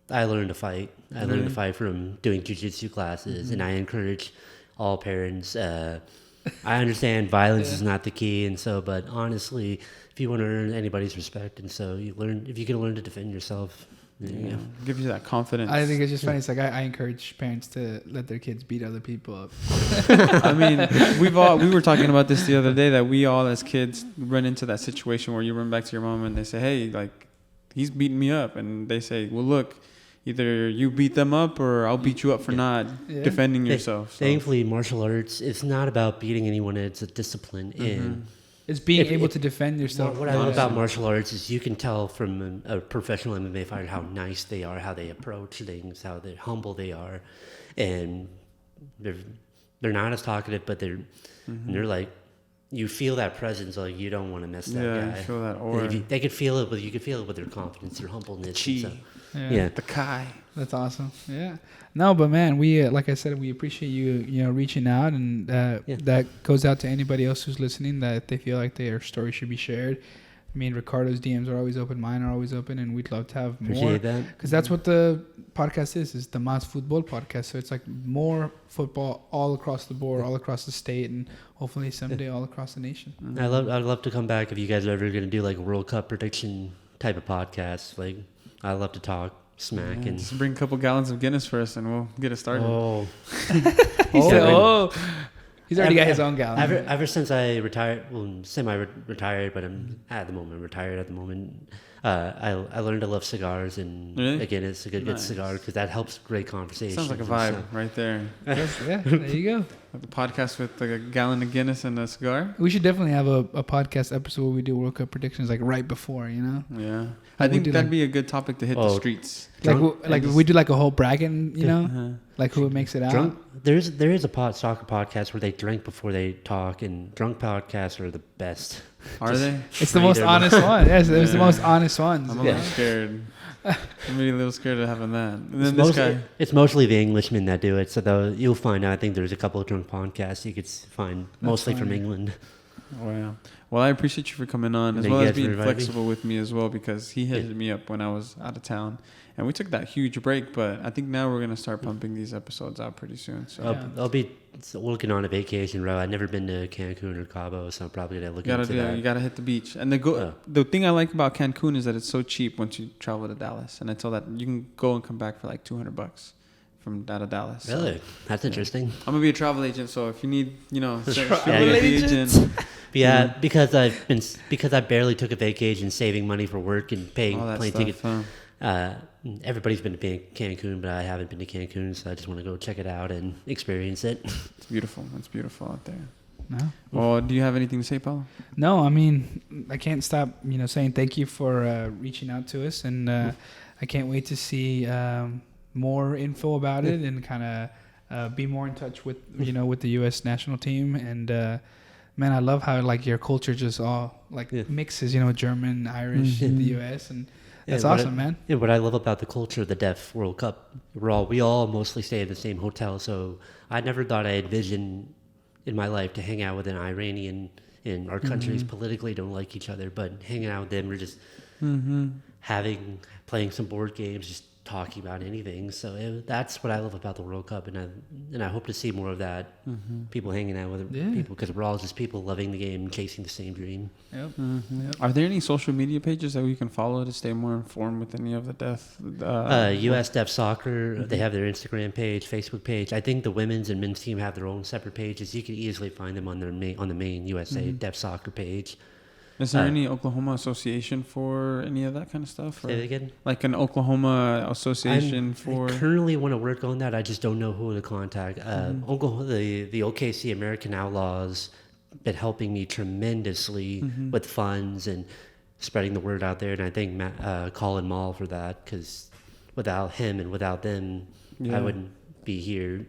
I learned to fight. I learned to fight from doing jiu-jitsu classes, and I encourage all parents. I understand violence is not the key, but honestly, if you want to earn anybody's respect, if you can learn to defend yourself. Give you that confidence. I think it's just funny. It's like I encourage parents to let their kids beat other people up. I mean, we were talking about this the other day, that we all as kids run into that situation where you run back to your mom and they say, "Hey, like he's beating me up," and they say, "Well, look, either you beat them up or I'll beat you up for not defending yourself." So. Thankfully, martial arts, it's not about beating anyone. It's a discipline. And it's being able to defend yourself. What I love about martial arts is you can tell from a professional MMA fighter how nice they are, how they approach things, how humble they are, and they're not as talkative, but they're like, you feel that presence, like you don't want to miss that guy. Yeah, you feel that aura. They could feel it, but you could feel it with their confidence, their humbleness. Chi. The Kai. That's awesome. Yeah. No, but man, we like I said, we appreciate you reaching out, and that goes out to anybody else who's listening, that if they feel like their story should be shared. I mean, Ricardo's DMs are always open, mine are always open, and we'd love to have more. Appreciate that. Because that's what the podcast is the Mas Football Podcast. So it's like more football all across the board, all across the state, and hopefully someday all across the nation. I'd love to come back if you guys are ever going to do like a World Cup prediction type of podcast. Like, I love to talk smack and just bring a couple gallons of Guinness for us and we'll get it started. He's already got his own gallon. Ever since I retired, semi-retired, but I'm retired at the moment. I learned to love cigars, and again, it's a good cigar because that helps great conversation. Sounds like a vibe right there. Yeah, there you go. Like a podcast with like a gallon of Guinness and a cigar. We should definitely have a podcast episode where we do World Cup predictions, like right before, Yeah, I think that'd be a good topic to hit the streets. Like we do like a whole bracket, like who makes it out. There is a soccer podcast where they drink before they talk, and drunk podcasts are the best. Are they? It's the most honest one. Yes, it's the most honest ones. I'm a little scared. I'm really a little scared of having that. And then it's mostly the Englishmen that do it. So you'll find out. I think there's a couple of drunk podcasts you could find, mostly from England. Wow. Well, I appreciate you for coming on, as well as being flexible with me as well, because he hit me up when I was out of town. And we took that huge break, but I think now we're going to start pumping these episodes out pretty soon. So I'll be looking on a vacation route. I've never been to Cancun or Cabo, so I'm probably going to look into that. You got to hit the beach. And the thing I like about Cancun is that it's so cheap once you travel to Dallas. And I told that you can go and come back for like $200 from out of Dallas. Really? That's interesting. I'm going to be a travel agent, so if you need, travel agent. Yeah, because I barely took a vacation, saving money for work and paying plane tickets. Everybody's been to Cancun, but I haven't been to Cancun, so I just want to go check it out and experience it. It's beautiful. It's beautiful out there. No. Well, do you have anything to say, Paulo? No, I mean, I can't stop, saying thank you for reaching out to us, and I can't wait to see more info about it and kind of be more in touch with, with the U.S. national team. And man, I love how like your culture just all like mixes, German, Irish, in the U.S. and that's awesome, man. Yeah, what I love about the culture of the Deaf World Cup, we all mostly stay in the same hotel, so I never thought I had vision in my life to hang out with an Iranian, and our countries politically don't like each other, but hanging out with them, we're just playing some board games, just talking about anything. So that's what I love about the World Cup, and I hope to see more of that. People hanging out with people, because we're all just people loving the game and chasing the same dream. Yep. Yep. Are there any social media pages that we can follow to stay more informed with any of the deaf? U.S. Deaf Soccer, they have their Instagram page, Facebook page. I think the women's and men's team have their own separate pages. You can easily find them on the main USA Deaf Soccer page. Is there any Oklahoma association for any of that kind of stuff? Say it again? Like an Oklahoma association I currently want to work on that. I just don't know who to contact. Oklahoma, the OKC American Outlaws been helping me tremendously with funds and spreading the word out there. And I thank Colin Mall for that, because without him and without them, I wouldn't be here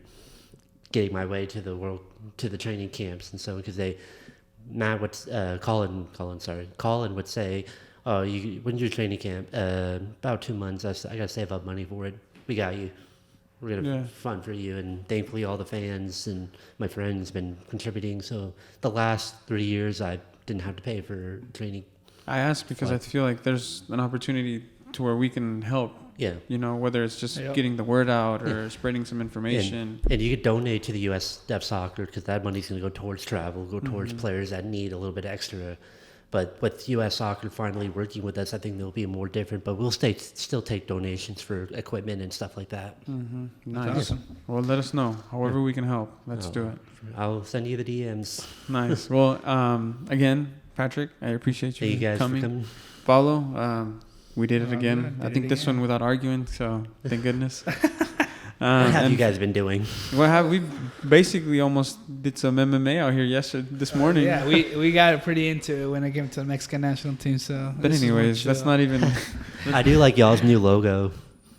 getting my way to the training camps. And so, because Matt would, Colin would say, "Oh, when's your training camp? About 2 months. I gotta save up money for it. We got you. We're gonna fund for you." And thankfully, all the fans and my friends been contributing. So the last 3 years, I didn't have to pay for training. I ask because I feel like there's an opportunity to where we can help. Yeah. Whether it's just getting the word out or spreading some information. And you could donate to the U.S. Deaf Soccer, because that money's going to go towards travel, go towards players that need a little bit extra. But with U.S. Soccer finally working with us, I think there'll be more different. But we'll still take donations for equipment and stuff like that. Nice. Awesome. Well, let us know. However we can help. Let's do it. I'll send you the DMs. Nice. Well, again, Patrick, I appreciate you, Thank you guys coming. for coming. Paulo, we did it again. I think this one without arguing, so thank goodness. What have you guys been doing? We basically almost did some MMA out here this morning. Yeah, we got pretty into it when I came to the Mexican national team. So, but anyways, that's not even. I do like y'all's new logo.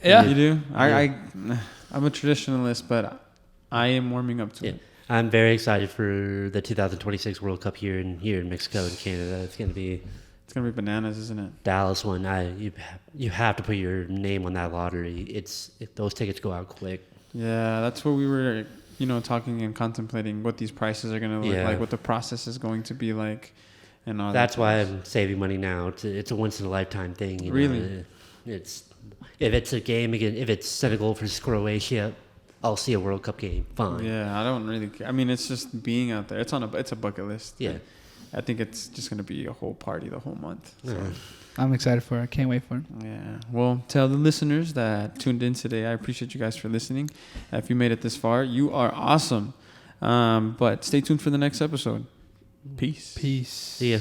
Yeah, you do. I'm a traditionalist, but I am warming up to it. I'm very excited for the 2026 World Cup here in Mexico and Canada. It's gonna be bananas, isn't it? Dallas one. You have to put your name on that lottery. Those tickets go out quick. Yeah, that's what we were, talking and contemplating what these prices are going to look like, what the process is going to be like, and all. That's why I'm saving money now. It's a once in a lifetime thing. Really? If it's a game again, if it's Senegal versus Croatia, I'll see a World Cup game. Fine. Yeah, I don't really care. I mean, it's just being out there. It's a bucket list. Yeah. I think it's just going to be a whole party the whole month. So. I'm excited for it. I can't wait for it. Yeah. Well, tell the listeners that tuned in today, I appreciate you guys for listening. If you made it this far, you are awesome. But stay tuned for the next episode. Peace. Peace. See ya.